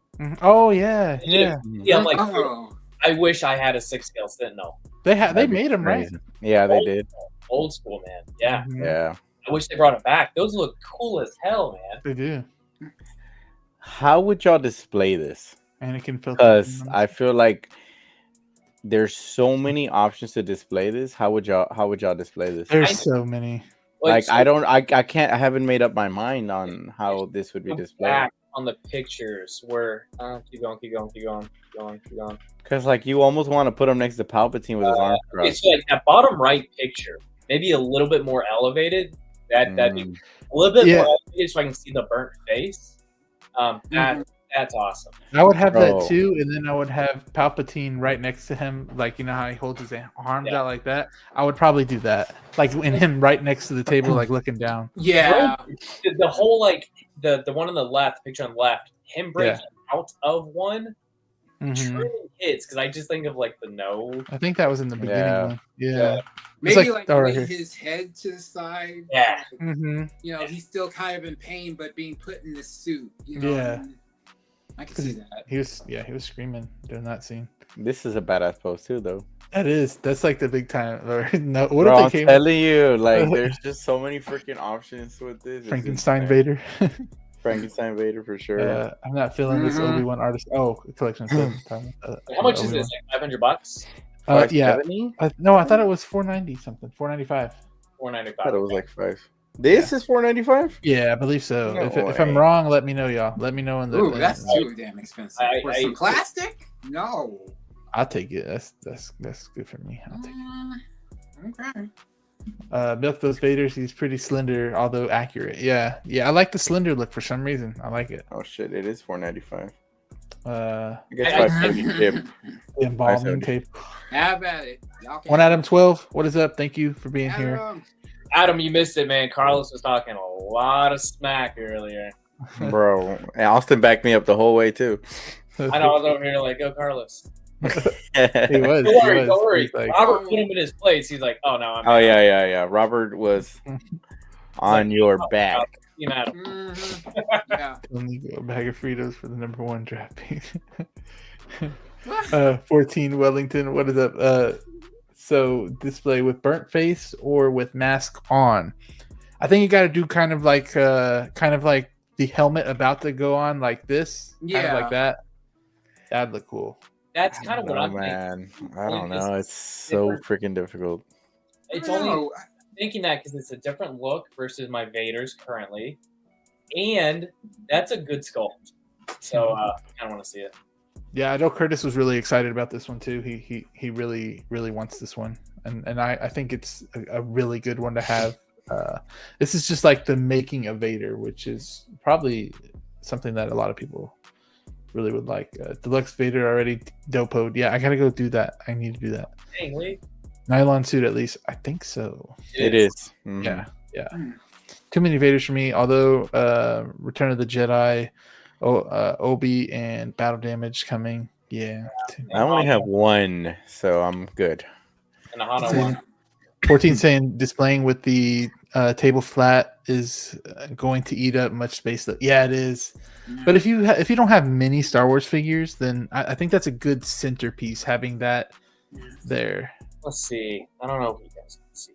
Oh yeah. I'm like, I wish I had a 6-scale Sentinel. They made them right. Yeah, they did. Old school, man. Yeah. Yeah. I wish they brought it back. Those look cool as hell, man. They do. How would y'all display this? Anakin filter. Because I feel like there's so many options to display this. How would y'all display this? There's so many. Like I haven't made up my mind on how this would be displayed. Back on the pictures where keep going. Because like you almost want to put him next to Palpatine with his arms crossed. Okay, so like that bottom right picture, maybe a little bit more elevated. That'd be a little bit more elevated so I can see the burnt face. That's awesome. I would have that too, and then I would have Palpatine right next to him, like you know how he holds his arms out like that. I would probably do that, like in him right next to the table, like looking down. Yeah, the whole like the one on the left, picture on the left, him breaking out of one. Truly hits because I just think of like the nose. I think that was in the beginning one. Yeah. Maybe like his head to the side. Yeah. You know, he's still kind of in pain, but being put in this suit. You know, yeah. I can see that. He was screaming during that scene. This is a badass pose too, though. That is. That's like the big time. No, what Bro, if they came? I'm telling you, like, there's just so many freaking options with this. Frankenstein Vader. Frankenstein Vader for sure. I'm not feeling this Obi-Wan artist. Oh, collection. How much is this? Like $500? Yeah. No, I thought it was $490 something. $495. $495. I thought it was like $5. This is $495. Yeah, I believe so. No if I'm wrong, let me know, y'all. Let me know in the. Ooh, that's too damn expensive. For some plastic? No. I'll take it. That's good for me. I'll take it. Okay. Milk those Vaders. He's pretty slender, although accurate. Yeah. I like the slender look for some reason. I like it. Oh shit! It is $495. I guess 570 chip. Embalming tape. Have at it. One Adam 12. What is up? Thank you for being here. Adam, you missed it, man. Carlos was talking a lot of smack earlier. Bro, and Austin backed me up the whole way too. I know. I was over here like, go Carlos. He was. Don't worry. Like, Robert put him in his place. He's like, oh no. Yeah. Robert was on your back. You know. Yeah. Only a bag of Fritos for the #1 draft pick. 14 Wellington. What is up? So display with burnt face or with mask on. I think you got to do kind of like the helmet about to go on like this. Yeah, kind of like that. That'd look cool. That's kind of what I'm thinking. I don't know. It's so freaking difficult. It's only thinking that because it's a different look versus my Vaders currently, and that's a good sculpt. So I kind of want to see it. Yeah, I know Curtis was really excited about this one too. He really wants this one, and I think it's a really good one to have. This is just like the making of Vader, which is probably something that a lot of people really would like. Deluxe Vader already dopoed. Yeah, I gotta go do that. I need to do that. Dang, Lee. Nylon suit, at least. I think so. It is. Yeah. Too many Vaders for me. Although Return of the Jedi Obi and battle damage coming. Yeah. I only have one, so I'm good. And Hana one. 14 saying displaying with the table flat is going to eat up much space. Yeah, it is. But if you don't have many Star Wars figures, then I think that's a good centerpiece having that there. Let's see. I don't know if you guys can see.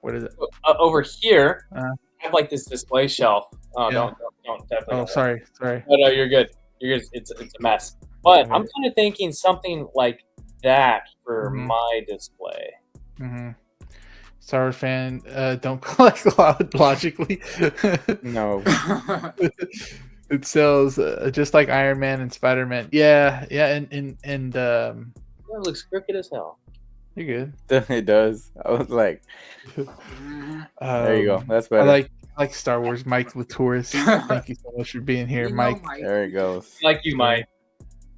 What is it? Over here, I have like this display shelf. Oh, Yeah. don't definitely. Oh, sorry. No, you're good. You're good. It's a mess. But I'm kind of thinking something like that for my display. Mm-hmm. Star Wars fan, don't collect logically. No. It sells just like Iron Man and Spider-Man. Yeah, and It looks crooked as hell. You're good. It does. I was like, there you go. That's better. I like Star Wars Mike with Taurus. Thank you so much for being here, Mike. There it goes. Like you, Mike.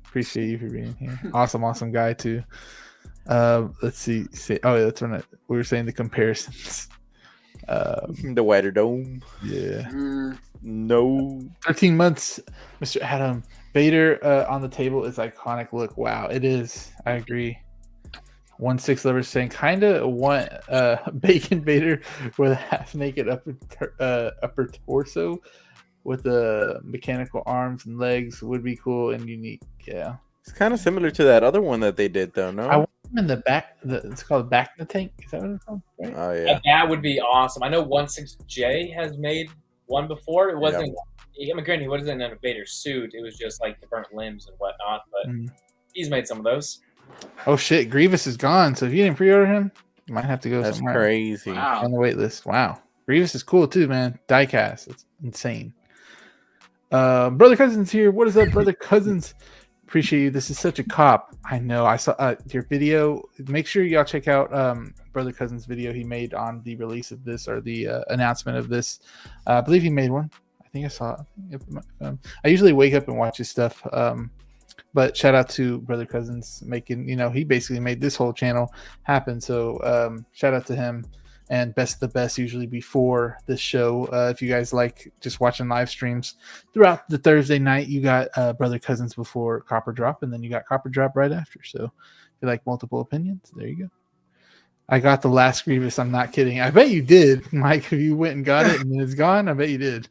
Appreciate you for being here. Awesome guy too. Let's see. Oh, that's when we were saying the comparisons. The wider dome. Yeah. No. 13 months, Mr. Adam. Vader on the table is iconic look. Wow, it is. I agree. 1-6 Lover saying kind of want Bacon Vader with a half naked upper torso with the mechanical arms and legs would be cool and unique. Yeah. It's kind of similar to that other one that they did, though. No, I want him in the back. It's called back in the tank. Is that what it's called? Right? Oh yeah, that would be awesome. I know 16J has made one before. It wasn't. Yeah. I mean, granted, he wasn't in a Vader suit. It was just like the burnt limbs and whatnot. But he's made some of those. Oh shit, Grievous is gone. So if you didn't pre-order him, you might have to go. That's somewhere crazy. Wow. On the wait list. Wow, Grievous is cool too, man. Diecast, it's insane. Brother Cousins here. What is up, Brother Cousins? Appreciate you. This is such a cop. I know. I saw your video. Make sure y'all check out Brother Cousins' video he made on the release of this or the announcement of this. I believe he made one. I think I saw it. I usually wake up and watch his stuff. But shout out to Brother Cousins making, he basically made this whole channel happen. So shout out to him. And best of the best usually before this show. If you guys like just watching live streams throughout the Thursday night, you got Brother Cousins before Copper Drop, and then you got Copper Drop right after. So if you like multiple opinions, there you go. I got the last Grievous. I'm not kidding. I bet you did, Mike. If you went and got it and then it's gone, I bet you did.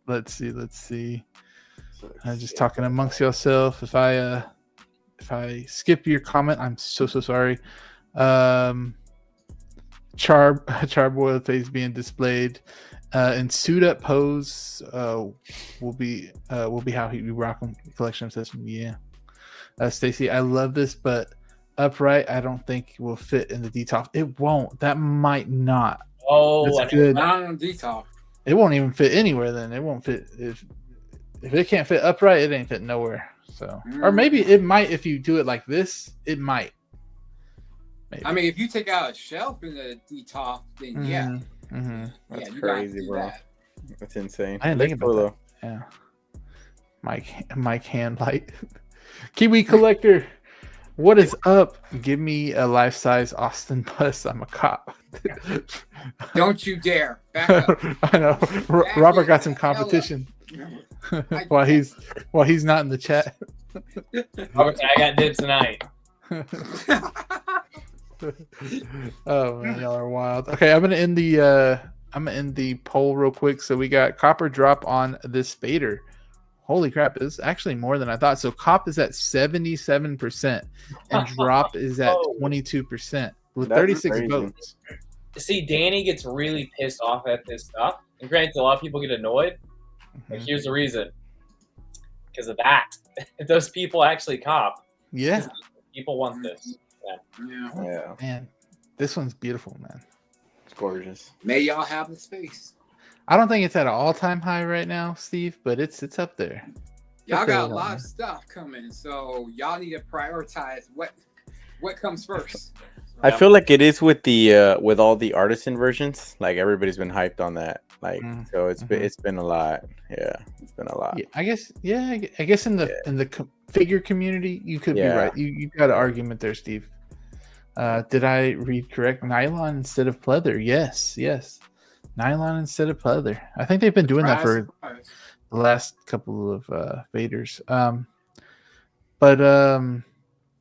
Let's see. Just talking amongst yourself. If I skip your comment, I'm so sorry. Charboiled face being displayed in suit up pose will be how he rock collection obsession. Yeah. Stacy, I love this, but upright I don't think will fit in the detox. It won't. That might not. Oh, that's good. Not on detox. It won't even fit anywhere. Then it won't fit if it can't fit upright. It ain't fit nowhere. So or maybe it might if you do it like this. It might. Maybe. I mean, if you take out a shelf in the detox, then yeah. That's you crazy, bro. That. That's insane. I didn't think about that. Yeah. Mike Handlight. Kiwi Collector. What is up? Give me a life-size Austin bus. I'm a cop. Don't you dare. Back up. I know. Robert got some competition. while he's not in the chat. Robert, I got dibs tonight. Oh man, y'all are wild. Okay, I'm gonna end the poll real quick. So we got Copper Drop on this Vader. Holy crap, it's actually more than I thought. So Cop is at 77% and Drop is at 22% with 36 votes. See, Danny gets really pissed off at this stuff. And granted, a lot of people get annoyed. But here's the reason. Because of that. Those people actually cop. Yeah. People want this. Yeah. Man, this one's beautiful, man. It's gorgeous. May y'all have the space. I don't think it's at an all-time high right now, Steve, but it's up there. Y'all got a lot of stuff coming, so y'all need to prioritize what comes first. I feel like it is with the with all the artisan versions. Like everybody's been hyped on that. Like so, it's been a lot. Yeah, it's been a lot. Yeah, I guess in the figure community, you could be right. You've got an argument there, Steve. Did I read correct? Nylon instead of pleather? Yes. Nylon instead of leather. I think they've been doing that for the last couple of Vaders. But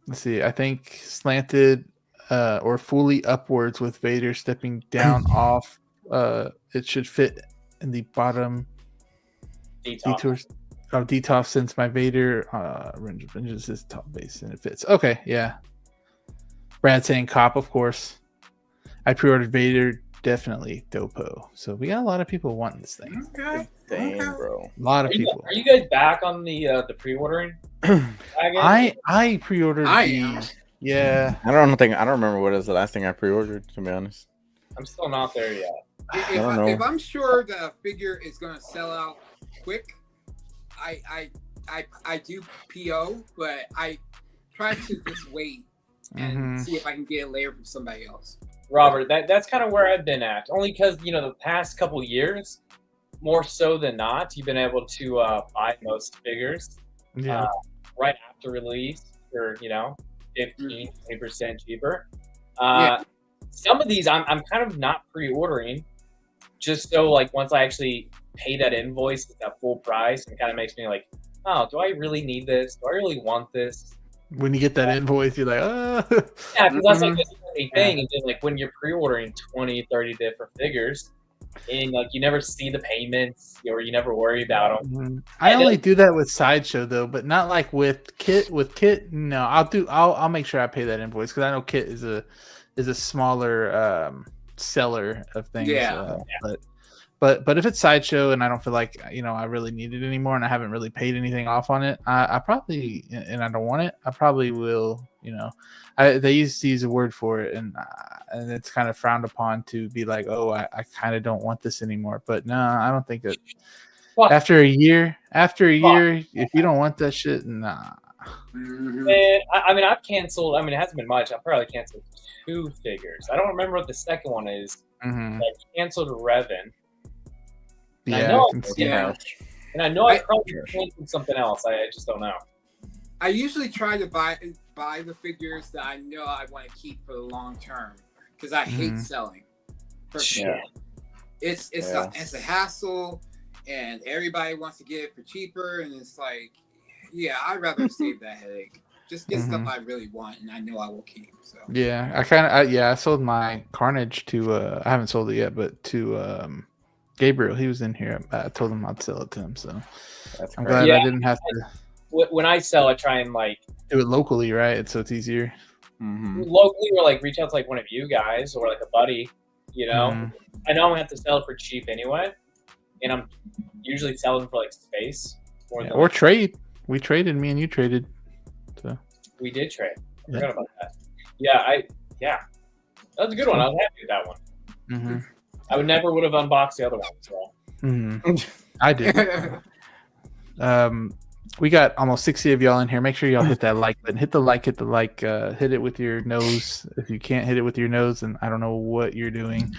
let's see. I think slanted or fully upwards with Vader stepping down off. It should fit in the bottom detours. Detox since my Vader ranges is top base and it fits. Okay, yeah. Brad saying cop, of course. I pre-ordered Vader, definitely Dopo. So we got a lot of people wanting this thing. Okay. Damn, bro. A lot of people. Are you guys back on the pre-ordering? I pre-ordered yeah. I don't remember what is the last thing I pre-ordered, to be honest. I'm still not there yet. If I'm sure the figure is gonna sell out quick, I do PO, but I try to just wait and see if I can get it later from somebody else. Robert, that's kind of where I've been at. Only because the past couple of years, more so than not, you've been able to buy most figures right after release for 15-20% cheaper. Some of these I'm kind of not pre-ordering, just so like once I actually pay that invoice at that full price, it kind of makes me like, oh, do I really need this? Do I really want this? When you get that invoice, you're like, oh. Yeah, because that's like the only thing. And then like when you're pre-ordering 20, 30 different figures, and like you never see the payments or you never worry about them. I only do that with Sideshow though, but not like with Kit. With Kit, no, I'll make sure I pay that invoice because I know Kit is a smaller seller of things. But if it's Sideshow and I don't feel like I really need it anymore and I haven't really paid anything off on it, I probably, and I don't want it, I probably will. They used to use a word for it, and it's kind of frowned upon to be like, oh, I kind of don't want this anymore. But no, I don't think that. After a year, if you don't want that shit, nah. Man, I mean, I've canceled. I mean, it hasn't been much. I've probably canceled 2 figures. I don't remember what the second one is. I canceled Revan. And I know I probably canceled something else. I just don't know. I usually try to buy the figures that I know I want to keep for the long term because I hate selling. It's a hassle, and everybody wants to get it for cheaper, and it's like, I'd rather save that headache. Just get stuff I really want and I know I will keep. So I sold my Carnage to I haven't sold it yet, but to Gabriel. He was in here. I told him I'd sell it to him, so I'm glad I didn't have to. When I sell, I try and like do it locally, right? So it's easier. Locally, or like reach out to like one of you guys or like a buddy. I know I'm gonna have to sell it for cheap anyway, and I'm usually selling for like space or trade. We traded. Me and you traded. So we did trade. I forgot about that. That was a good one. I was happy with that one. I would have unboxed the other one. So I did. We got almost 60 of y'all in here. Make sure y'all hit that like button. Hit the like. Hit it with your nose. If you can't hit it with your nose, then I don't know what you're doing.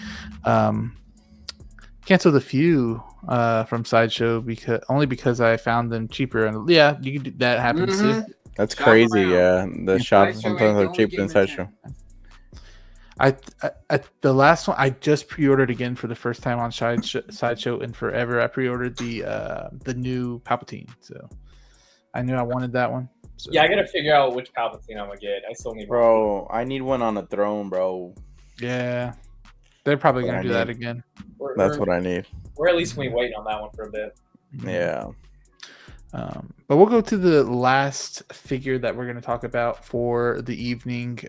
Canceled a few from Sideshow because I found them cheaper. And you can do that. Happens too. That's crazy. Yeah, the shops sometimes are cheaper than Sideshow. I the last one I just pre-ordered again for the first time on Sideshow in forever. I pre-ordered the new Palpatine, so I knew I wanted that one. So. Yeah, I gotta figure out which Palpatine I'm gonna get. I still need. Bro, I need one on a throne, bro. Yeah, they're probably gonna do that again. That's what I need. We're at least waiting on that one for a bit. Yeah. But we'll go to the last figure that we're going to talk about for the evening.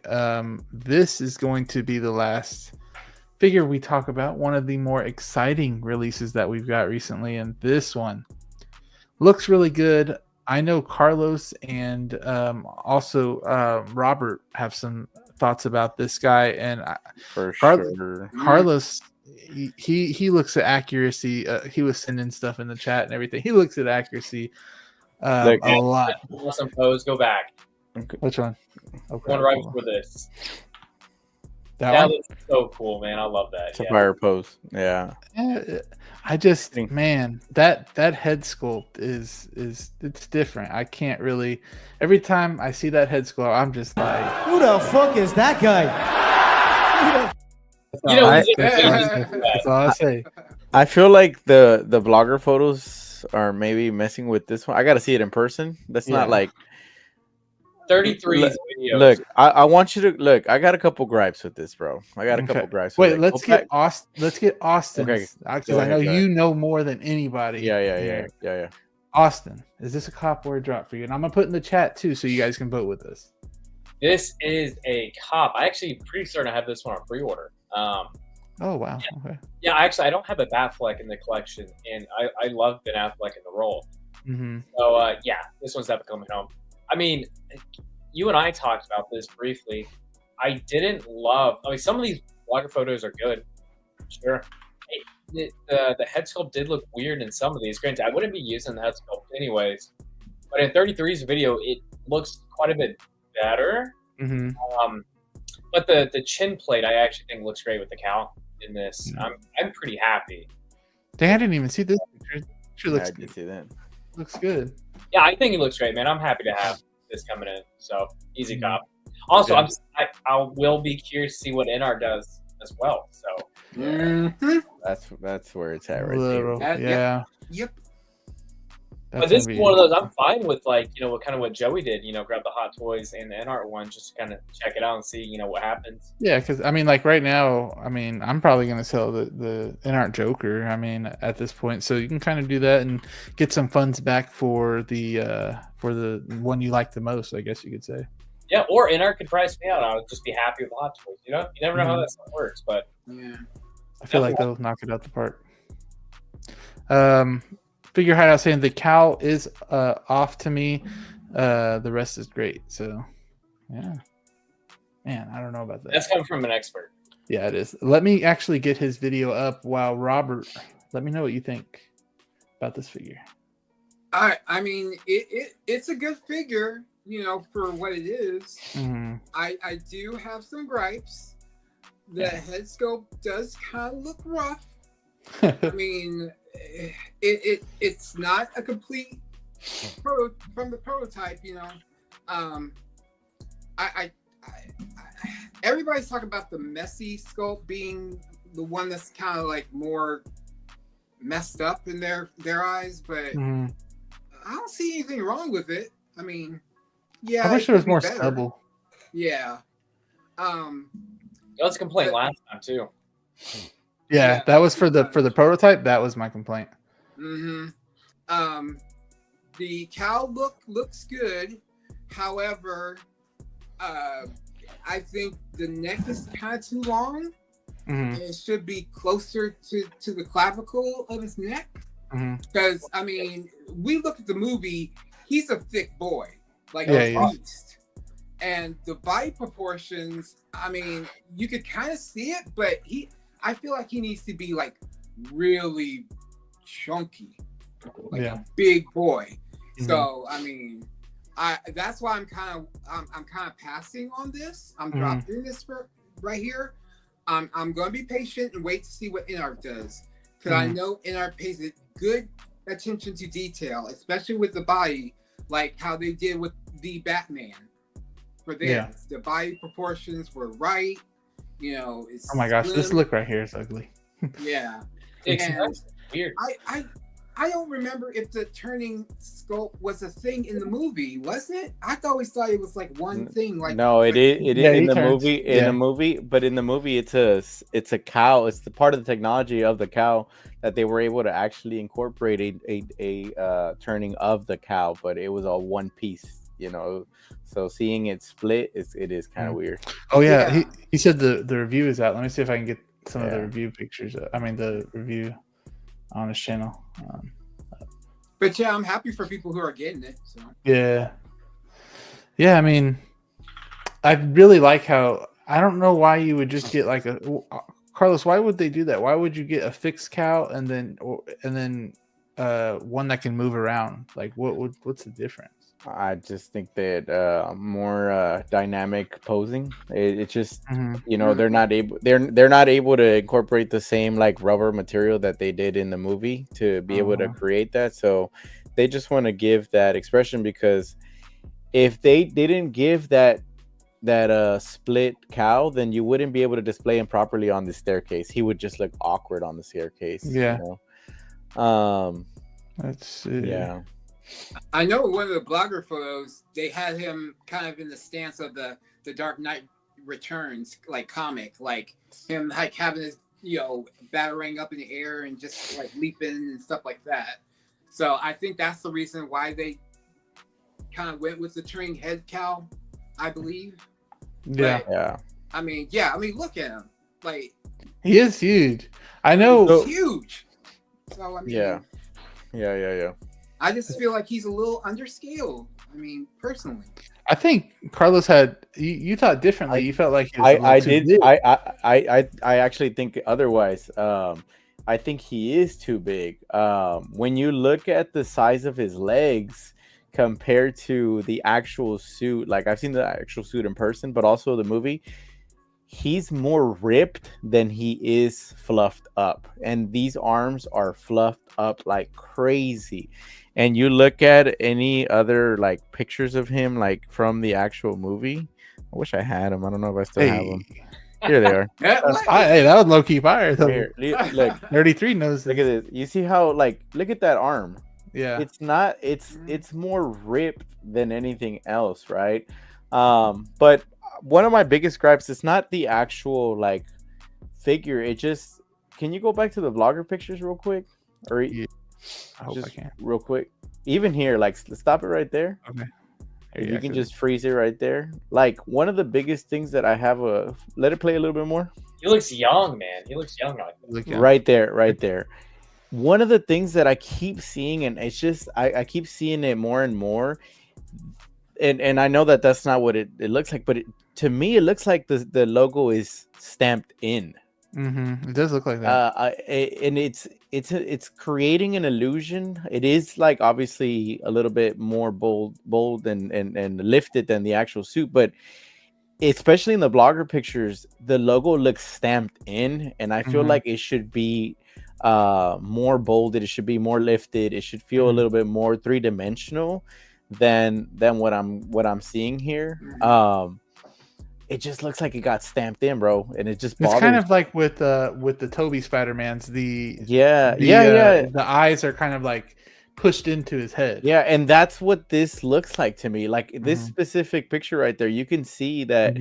This is going to be the last figure we talk about, one of the more exciting releases that we've got recently, and this one looks really good. I know Carlos and also Robert have some thoughts about this guy, and Carlos, he looks at accuracy. He was sending stuff in the chat and everything. He looks at accuracy a lot. Awesome pose. Go back. Okay. Which one? Okay. One right before this. That looks so cool, man. I love that. It's a fire pose. Yeah. I just think, man, that head sculpt is it's different. I can't really. Every time I see that head sculpt, I'm just like, who the fuck is that guy? You know, that's all I say. I feel like the blogger photos are maybe messing with this one. I got to see it in person. That's not like 33 videos. Look, I want you to look. I got a couple gripes with this, bro. I got a couple gripes. Wait, let's get Austin. Let's get Austin. Okay, because I know you know more than anybody. Yeah. Austin, is this a cop or a drop for you? And I'm gonna put in the chat too, so you guys can vote with us. This is a cop. I actually pretty certain I have this one on pre-order. Oh wow. Okay. Yeah, actually, I don't have a Batfleck in the collection, and I love Ben Affleck in the role. Mm-hmm. So yeah, this one's never coming home. I mean, you and I talked about this briefly. I didn't love. I mean, some of these blogger photos are good, sure. The head sculpt did look weird in some of these. Granted, I wouldn't be using the head sculpt anyways, but in 33's video, it looks quite a bit better. Mm-hmm. But the chin plate, I actually think looks great with the cowl in this. I'm pretty happy. Dang, I didn't even see this picture. Sure looks good. See that. Looks good. Yeah, I think it looks great, man. I'm happy to have this coming in. So easy cop. Also, I will be curious to see what NR does as well. So that's where it's at right there. Yeah. Yep. But this is one of those I'm fine with, like, you know, what Joey did, you know, grab the Hot Toys and the NR one just to kind of check it out and see, you know, what happens. Yeah, because I mean, like right now, I mean, I'm probably gonna sell the NR Joker. I mean, at this point, so you can kind of do that and get some funds back for the one you like the most, I guess you could say. Yeah, or NR could price me out. I would just be happy with the Hot Toys. You know, you never know how that stuff works, but yeah, I feel like they'll knock it out the park. Figure Hideout saying the cowl is off to me. The rest is great. So, yeah. Man, I don't know about that. That's coming from an expert. Yeah, it is. Let me actually get his video up while Robert, let me know what you think about this figure. I mean, it's a good figure, you know, for what it is. Mm-hmm. I do have some gripes. The head sculpt does kind of look rough. I mean, it's not a complete from the prototype, you know. I everybody's talking about the messy sculpt being the one that's kind of like more messed up in their eyes, but I don't see anything wrong with it. I mean, yeah, I wish there was more stubble. Yeah. Let's complain last time too. Yeah, that was for the prototype. That was my complaint. Mm-hmm. The cowl looks good. However, I think the neck is kind of too long. Mm-hmm. It should be closer to the clavicle of his neck. Because I mean, we look at the movie. He's a thick boy, like a beast. And the body proportions, I mean, you could kind of see it, but I feel like he needs to be like really chunky, like a big boy. Mm-hmm. So I mean, that's why I'm kind of passing on this. I'm dropping this right here. I'm going to be patient and wait to see what NR does, because I know NR pays good attention to detail, especially with the body, like how they did with the Batman. For theirs, the body proportions were right. You know, it's oh my gosh, this look right here is ugly. Yeah, it's weird. I don't remember if the turning sculpt was a thing in the movie. Was it? I always thought it was like one thing. Like no, it is in the movie. In the movie, but in the movie, it's a cow. It's the part of the technology of the cow that they were able to actually incorporate a turning of the cow, but it was all one piece. You know, so seeing it split it is kind of weird. Oh yeah, he said the review is out. Let me see if I can get some of the review pictures. I mean the review on his channel. But yeah, I'm happy for people who are getting it. So. Yeah. I mean, I really like how I don't know why you would just get like Carlos. Why would they do that? Why would you get a fixed cow and then one that can move around? Like what's the difference? I just think that more dynamic posing. It just you know they're not able to incorporate the same like rubber material that they did in the movie to be able to create that. So they just want to give that expression, because if they didn't give that split cowl, then you wouldn't be able to display him properly on the staircase. He would just look awkward on the staircase. Yeah. You know? Let's see. Yeah. I know one of the blogger photos, they had him kind of in the stance of the Dark Knight Returns, like comic, like him like having his, you know, batarang up in the air and just like leaping and stuff like that. So I think that's the reason why they kind of went with the turning head cowl, I believe. Yeah. But, I mean, look at him. Like, he is huge. I know. He's huge. So I mean, yeah. I just feel like he's a little underscaled. I mean, personally. I think Carlos had you thought differently. You felt like I did. I actually think otherwise. I think he is too big. When you look at the size of his legs compared to the actual suit, like I've seen the actual suit in person, but also the movie, he's more ripped than he is fluffed up. And these arms are fluffed up like crazy. And you look at any other like pictures of him, like from the actual movie. I wish I had them. I don't know if I still have them. Here they are. Hey, that was low key fire. Here, look, 33 knows. Look at this. You see how look at that arm. Yeah, it's not. It's more ripped than anything else, right? But one of my biggest gripes is not the actual like figure. It just. Can you go back to the vlogger pictures real quick? Or I hope just I can. real quick. Even here, like stop it right there. Okay. You can just freeze it right there. Like one of the biggest things that I have let it play a little bit more. He looks young, man. He looks young. Right there. One of the things that I keep seeing, and it's just I keep seeing it more and more, and I know that that's not what it looks like, but to me it looks like the logo is stamped in. Mm-hmm. It does look like that. And it's creating an illusion. It is like obviously a little bit more bold and lifted than the actual suit, but especially in the blogger pictures, the logo looks stamped in, and I feel like it should be more bolded. It should be more lifted. It should feel a little bit more three-dimensional than what I'm seeing here. It just looks like it got stamped in, bro, and it just bothers. It's kind of like with the Toby Spider-Mans. The eyes are kind of like pushed into his head. Yeah, and that's what this looks like to me. Like this specific picture right there, you can see that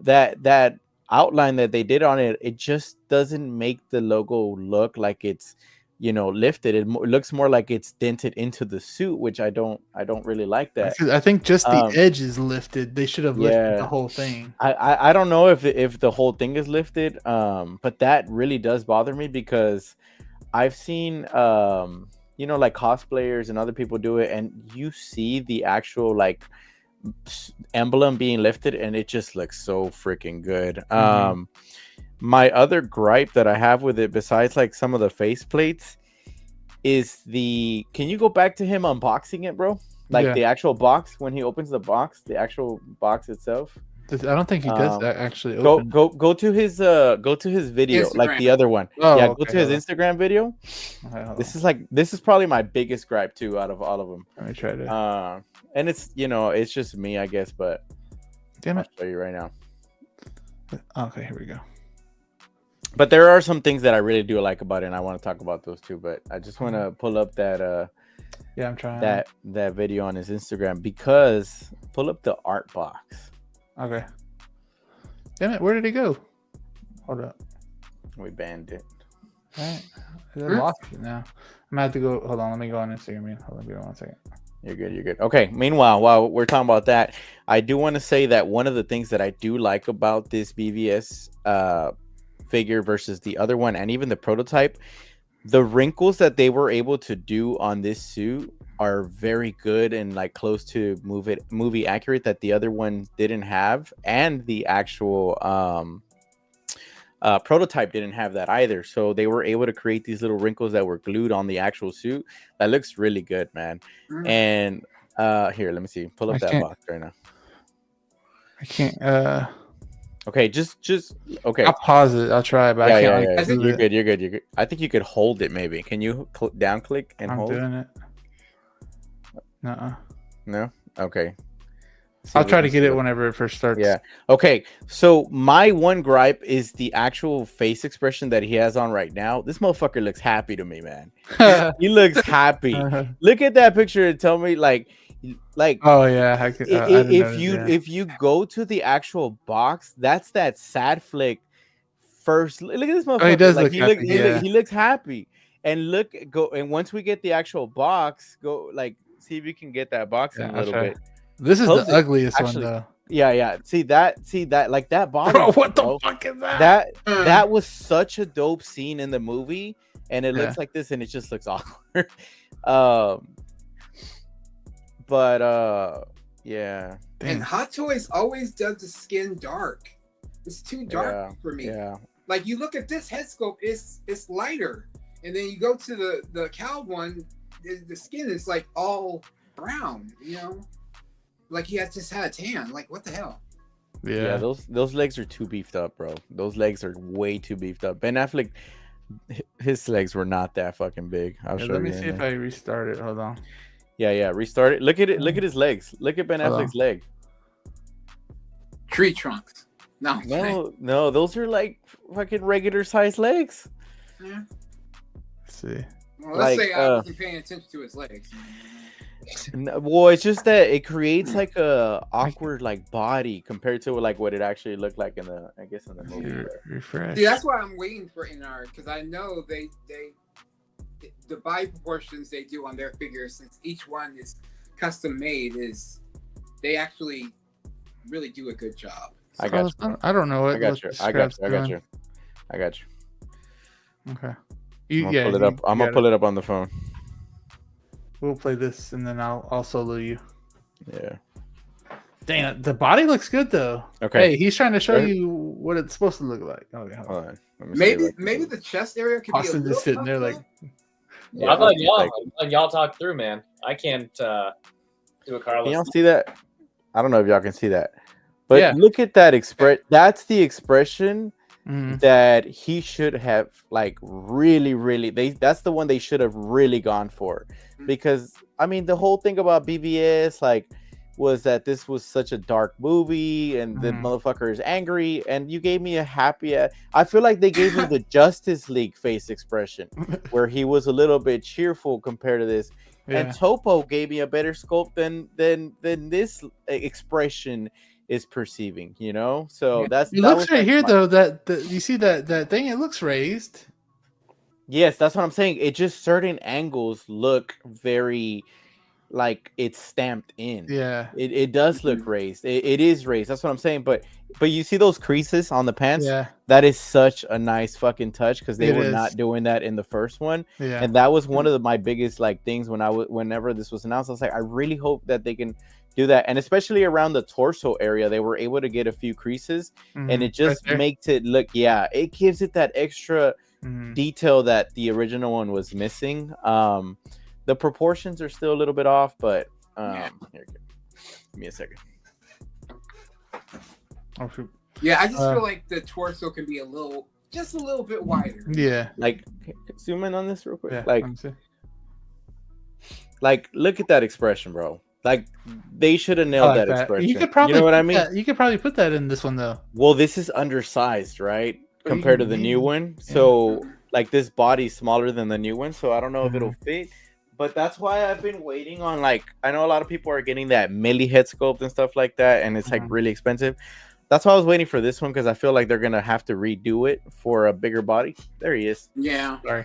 that outline that they did on it, it just doesn't make the logo look like it's, you know, lifted. It looks more like it's dented into the suit, which I don't really like that. I think just the edge is lifted. They should have lifted the whole thing. I don't know if the whole thing is lifted, but that really does bother me because I've seen you know, like cosplayers and other people do it, and you see the actual like emblem being lifted, and it just looks so freaking good. My other gripe that I have with it, besides like some of the face plates, is can you go back to him unboxing it, bro? Like the actual box, when he opens the box, the actual box itself. I don't think he does that actually. Go to his video, Instagram. Like the other one. Go to his Instagram video. This is probably my biggest gripe too out of all of them. Let me try to. And it's, you know, it's just me, I guess, but damn it, I'll show you right now. Okay, here we go. But there are some things that I really do like about it, and I want to talk about those too. But I just want to pull up that I'm trying that video on his Instagram, because pull up the art box. Okay. Damn it, where did it go? Hold up. We banned it. All right. I lost it now. I'm gonna have to go. Hold on, let me go on Instagram. Hold on, give me 1 second. You're good. Okay. Meanwhile, while we're talking about that, I do want to say that one of the things that I do like about this BVS figure versus the other one, and even the prototype, the wrinkles that they were able to do on this suit are very good and like close to movie accurate, that the other one didn't have, and the actual prototype didn't have that either. So they were able to create these little wrinkles that were glued on the actual suit. That looks really good, man. And here, let me see. Pull up that box right now. I can't. Okay, just okay. I'll pause it. I'll try, but I can't. Yeah. You're good. I think you could hold it. Maybe. Can you down click and hold? I'm doing it. Nuh-uh. No. Okay. I'll try to get it whenever it first starts. Yeah. Okay. So my one gripe is the actual face expression that he has on right now. This motherfucker looks happy to me, man. He looks happy. Look at that picture and tell me, like. Oh yeah. If you go to the actual box, that's that sad flick. First, look at this motherfucker. Oh, he does like, look happy. he looks happy. And once we get the actual box, go see if you can get that box in a little bit. This is the ugliest one though. Yeah. See that like that body. Bro, what the fuck is that? That was such a dope scene in the movie, and it looks like this, and it just looks awkward. Yeah. And Hot Toys always does the skin dark. It's too dark for me. Yeah. Like you look at this head sculpt, it's lighter, and then you go to the cow one, the skin is like all brown. You know, like he has just had a tan. Like what the hell? Yeah. Those legs are too beefed up, bro. Those legs are way too beefed up. Ben Affleck, his legs were not that fucking big. Let me see if I restart it. Hold on. Yeah, restart it. Look at it. Look at his legs. Look at Ben Affleck's leg. Tree trunks. No, those are like fucking regular sized legs. Yeah. Let's see. Well, let's say I wasn't paying attention to his legs. Well, it's just that it creates like a awkward like body compared to like what it actually looked like in the movie. Refresh. See, that's why I'm waiting for NR, because I know they the body proportions they do on their figures, since each one is custom made, is they actually really do a good job. I got you. I don't know what. I got you. I got you. Okay. I'm gonna pull it up on the phone. We'll play this and then I'll solo you. Yeah. Dang it, the body looks good though. Okay. Hey, he's trying to show you what it's supposed to look like. Okay, hold on. Maybe the chest area could Austin be a just sitting there like. Yeah, I'm letting y'all talk through, man. I can't do a Carlos. You don't see that? I don't know if y'all can see that, but look at that express. That's the expression that he should have like really. That's the one they should have really gone for, because I mean the whole thing about BVS was that this was such a dark movie and the motherfucker is angry, and you gave me a happy. I feel like they gave me the Justice League face expression where he was a little bit cheerful compared to this. Yeah. And Topo gave me a better sculpt than this expression is perceiving, you know. So it looks right here though that you see that thing, it looks raised. Yes, that's what I'm saying. It just certain angles look very like it's stamped in. Yeah, it does look raised. It is raised. That's what I'm saying. But you see those creases on the pants? Yeah, that is such a nice fucking touch, because they were not doing that in the first one. Yeah, and that was one of my biggest things whenever this was announced. I was like, I really hope that they can do that, and especially around the torso area, they were able to get a few creases, and it just makes it look. Yeah, it gives it that extra detail that the original one was missing. The proportions are still a little bit off, but here, give me a second. Oh, shoot. Yeah, I just feel like the torso can be just a little bit wider. Yeah, zoom in on this real quick. Yeah, Look at that expression, bro. They should have nailed that expression. You could probably, you know what I mean? You could probably put that in this one though. Well, this is undersized, right, compared to the new one. So this body's smaller than the new one, so I don't know if it'll fit. But that's why I've been waiting on I know a lot of people are getting that Millie head sculpt and stuff like that, and it's really expensive. That's why I was waiting for this one, because I feel like they're gonna have to redo it for a bigger body. There he is. Yeah. Sorry.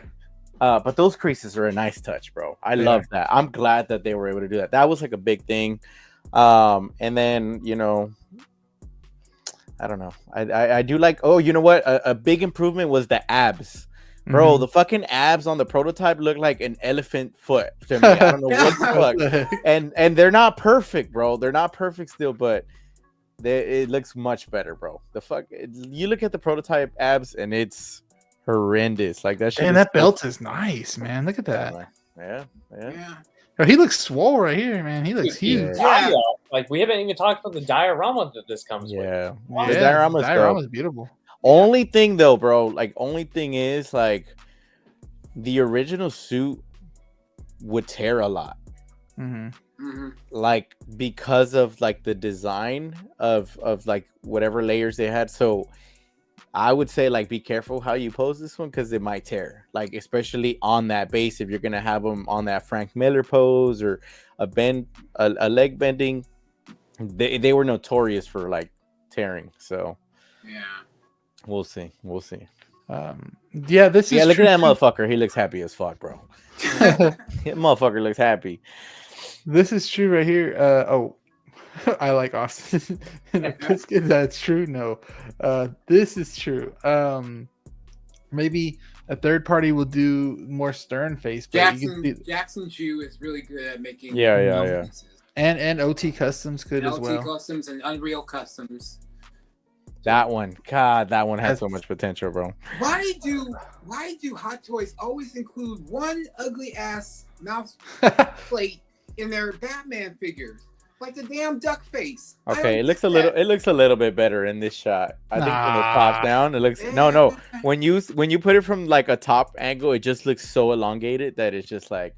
But those creases are a nice touch, bro. I love that. I'm glad that they were able to do that. That was a big thing. And then I don't know. I do like. Oh, you know what? A big improvement was the abs. Bro, the fucking abs on the prototype look like an elephant foot to me. I don't know what the fuck. And they're not perfect, bro. They're not perfect still, but it looks much better, bro. You look at the prototype abs and it's horrendous. Like that shit. And that belt is nice, man. Look at that. Yeah. Oh, he looks swole right here, man. He looks huge. Yeah. We haven't even talked about the diorama that this comes with. Yeah. The diorama's beautiful. Only thing though, bro, only thing is the original suit would tear a lot. like because of like the design of like whatever layers they had. So I would say like be careful how you pose this one because it might tear, like especially on that base if you're gonna have them on that Frank Miller pose or a leg bending. They were notorious for like tearing. So yeah, we'll see. This is look true at that too. motherfucker. He looks happy as fuck, bro. That motherfucker looks happy. This is true right here. I like Austin. That's true. No, this is true. Maybe a third party will do more stern face. But Jackson Jew is really good at making. Yeah. And OT Customs could and as well. OT Customs and Unreal Customs. That one, God, that one has so much potential, bro. Why do Hot Toys always include one ugly ass mouse plate in their Batman figures? Like the damn duck face. Okay, it looks a little bit better in this shot. I think from the top down, it looks no. When you put it from like a top angle, it just looks so elongated that it's just like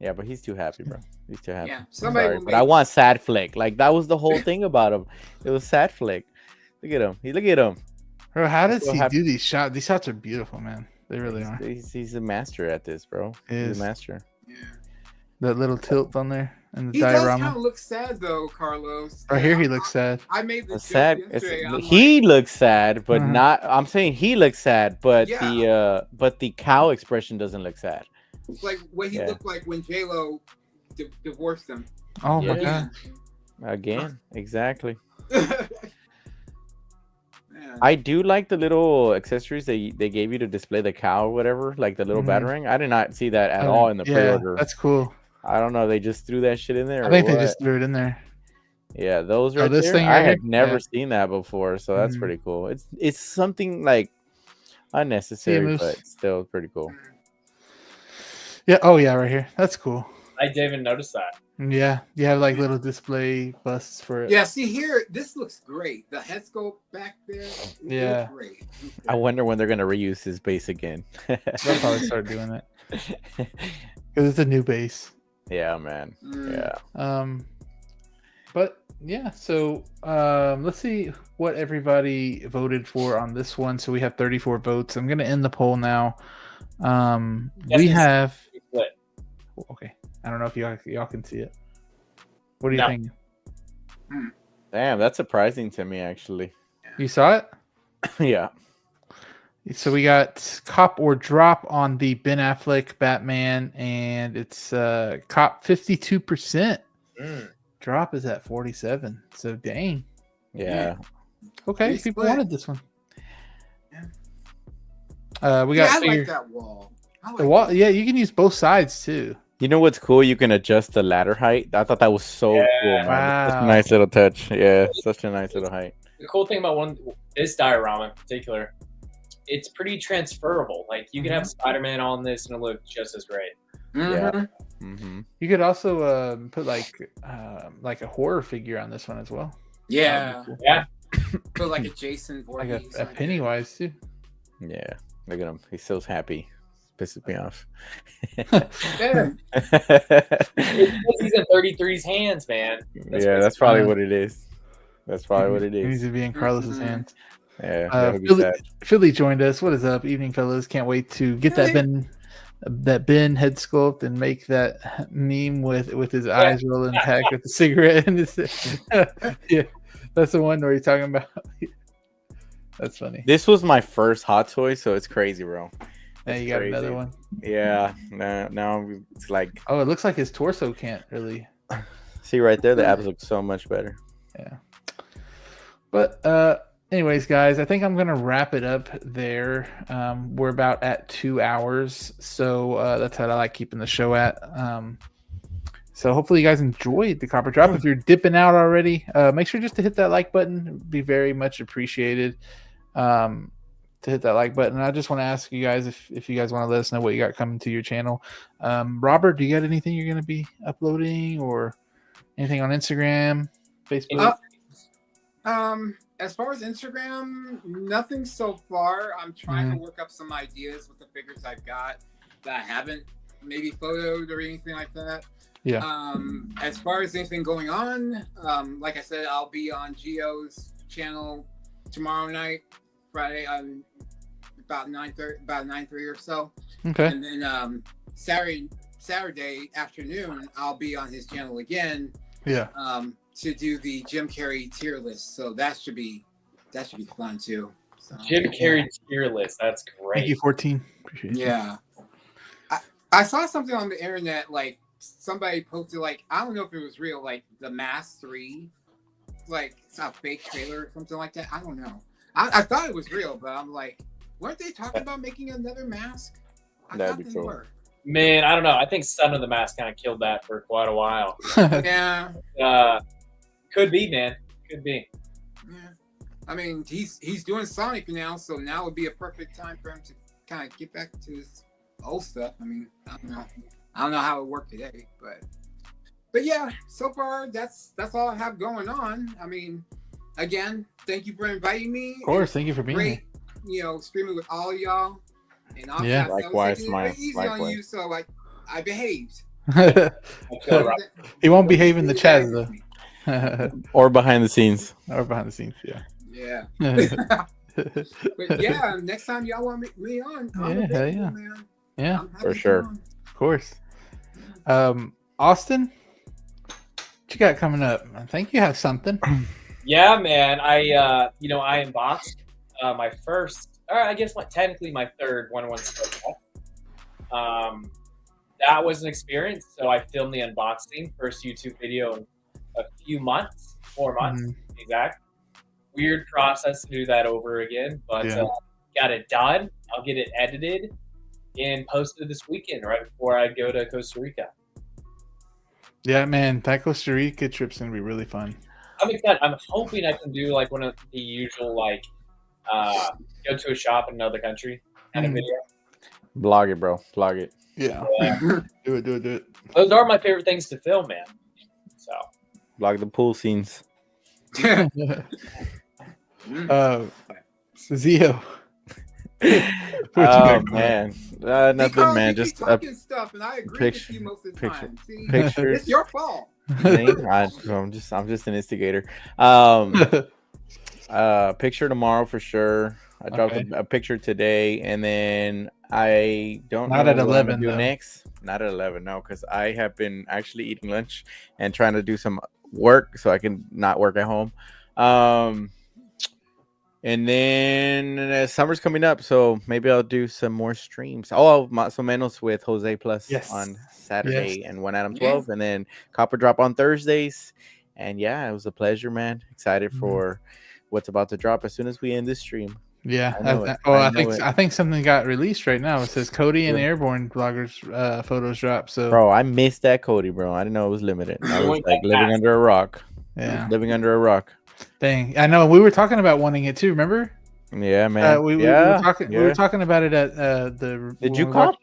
Yeah, but he's too happy, bro. He's too happy. Yeah, but I want Sad Flick. Like that was the whole thing about him. It was Sad Flick. Look at him. Look at him. Bro, how does he do these shots? These shots are beautiful, man. They really are. He's a master at this, bro. He's a master. Yeah. That little tilt on there and the he diorama. Does kind of look sad though, Carlos. Right here, he looks sad. I made this sad. He looks sad, but not. I'm saying he looks sad, but the cow expression doesn't look sad. Like what he looked like when J-Lo divorced him. Oh my god! Again, exactly. I do like the little accessories they gave you to display the cow or whatever, like the little batarang. I did not see that at all in the pre-order. That's cool. I don't know. They just threw that shit in there. I think they just threw it in there. Yeah, those right this there. thing I right had here? never seen that before, so that's pretty cool. It's something like unnecessary, but still pretty cool. Yeah. Oh yeah, right here. That's cool. I didn't even notice that. Yeah, you have like little display busts for it. Yeah, see here, this looks great. The head sculpt back there, yeah, great. I wonder when they're gonna reuse his base again. They'll probably start doing it because it's a new base. Yeah, man. Yeah. But yeah, so let's see what everybody voted for on this one. So we have 34 votes. I'm gonna end the poll now. We have. Okay. I don't know if y'all can see it. What do you think? Damn, that's surprising to me, actually. You saw it? Yeah. So we got Cop or Drop on the Ben Affleck Batman, and it's Cop 52%. Drop is at 47. So dang. Yeah. Okay, people wanted this one. We got. I like that wall. The wall. Yeah, you can use both sides too. You know what's cool? You can adjust the ladder height. I thought that was so cool, man. Wow. Such a nice little touch. Yeah, such a nice little height. The cool thing about this diorama in particular, it's pretty transferable. Like you can have Spider-Man on this and it'll look just as great. Yeah. You could also put like a horror figure on this one as well. Yeah. Cool. Yeah. Put like a Jason like a Pennywise too. Yeah. Look at him. He's so happy. Pisses me off. He's in 33's hands, man. That's probably what it is. That's probably what it is. He needs to be in Carlos's hands. Yeah. Philly joined us. What is up? Evening, fellas. Can't wait to get that Ben head sculpt and make that meme with his eyes rolling back with the cigarette in his yeah. That's the one where you're talking about. That's funny. This was my first Hot Toy, so it's crazy, bro. Yeah, you got another one. Yeah. Now it's like. Oh, it looks like his torso can't really. See right there, the abs look so much better. Yeah. But anyways, guys, I think I'm gonna wrap it up there. We're about at 2 hours, so that's how I like keeping the show at. So hopefully you guys enjoyed the Copper Drop. If you're dipping out already, make sure just to hit that like button. It'd be very much appreciated. To hit that like button. I just want to ask you guys if you guys want to let us know what you got coming to your channel. Robert, do you got anything you're going to be uploading or anything on Instagram, Facebook? As far as Instagram, nothing so far. I'm trying to work up some ideas with the figures I've got that I haven't maybe photos or anything like that. Yeah. As far as anything going on, like I said, I'll be on Gio's channel tomorrow night, Friday, about 9:30 or so. Okay. And then Saturday afternoon, I'll be on his channel again. Yeah. To do the Jim Carrey tier list, so that should be fun too. So, Jim Carrey tier list, that's great. Thank you, 14. Appreciate it. Yeah, I saw something on the internet, like somebody posted, like, I don't know if it was real, like the Mask 3, like it's a fake trailer or something like that. I don't know. I thought it was real, but I'm like, weren't they talking about making another Mask? That'd be cool. Man, I don't know. I think Son of the Mask kind of killed that for quite a while. Yeah. Could be, man. Could be. Yeah. I mean, he's doing Sonic now, so now would be a perfect time for him to kind of get back to his old stuff. I mean, I don't know how it worked today, but yeah, so far that's all I have going on. I mean, again, thank you for inviting me. Of course, thank you for being here. You know, streaming with all of y'all. And yeah, likewise, easy on you, so like I behaved. He won't behave in the chat though. Or behind the scenes. Or behind the scenes, yeah. Yeah. But yeah, next time y'all want me on, I'm available, man. Yeah, for sure. Of course. Austin, what you got coming up? I think you have something. Yeah, man. I unboxed my first, or I guess technically my third 1-1 Star Trek. That was an experience. So I filmed the unboxing, first YouTube video in a few months, 4 months exact. Weird process to do that over again, but got it done. I'll get it edited and posted this weekend right before I go to Costa Rica. Yeah, man, that Costa Rica trip's gonna be really fun. I'm excited. I'm hoping I can do like one of the usual go to a shop in another country kind of video. Blog it, bro. Blog it. Yeah. Do it. Those are my favorite things to film, man. So blog the pool scenes. Zio. Oh man, nothing, man. Just talking stuff, and I agree with you most of the time. See, pictures. It's your fault. I'm just an instigator. Picture tomorrow for sure. I dropped a picture today, and then I don't not know at what 11 I'm gonna do though. next. Not at 11, no, because I have been actually eating lunch and trying to do some work so I can not work at home. And then summer's coming up, so maybe I'll do some more streams. Oh, Más o menos with Jose Plus on Saturday and One Adam 12, and then Copper Drop on Thursdays. And yeah, it was a pleasure, man. Excited for what's about to drop as soon as we end this stream. Yeah, I think something got released right now. It says Cody and Airborne bloggers photos drop. So, bro, I missed that Cody, bro. I didn't know it was limited. I was like living under a rock. Yeah, living under a rock. Dang, I know. We were talking about wanting it too. Remember? Yeah, man. We were talking about it at the. Did you cop?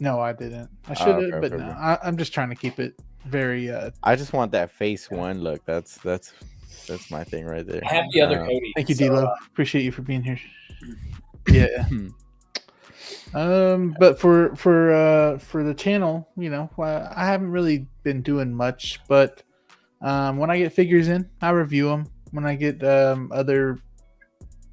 No, I didn't. I should have, but no. I'm just trying to keep it very. I just want that face one look. That's my thing right there. I have the other Cody. Thank you, D-Lo. Appreciate you for being here. Yeah. But for the channel, you know, I haven't really been doing much, but when I get figures in, I review them. When I get other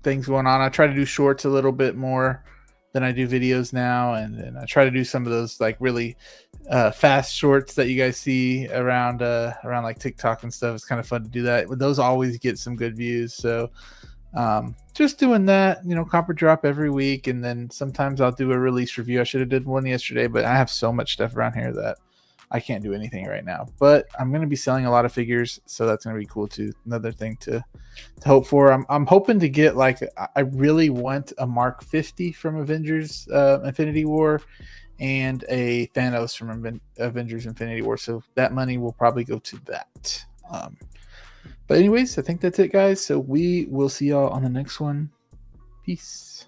things going on, I try to do shorts a little bit more than I do videos now, and I try to do some of those like really fast shorts that you guys see around like TikTok and stuff. It's kind of fun to do that. Those always get some good views. So just doing that, you know, Copper Drop every week, and then sometimes I'll do a release review. I should have did one yesterday, but I have so much stuff around here that I can't do anything right now. But I'm going to be selling a lot of figures, so that's going to be cool too. Another thing to hope for. I'm hoping to get, like, I really want a Mark 50 from Avengers Infinity War and a Thanos from Avengers Infinity War. So that money will probably go to that. But anyways, I think that's it, guys. So we will see y'all on the next one. Peace.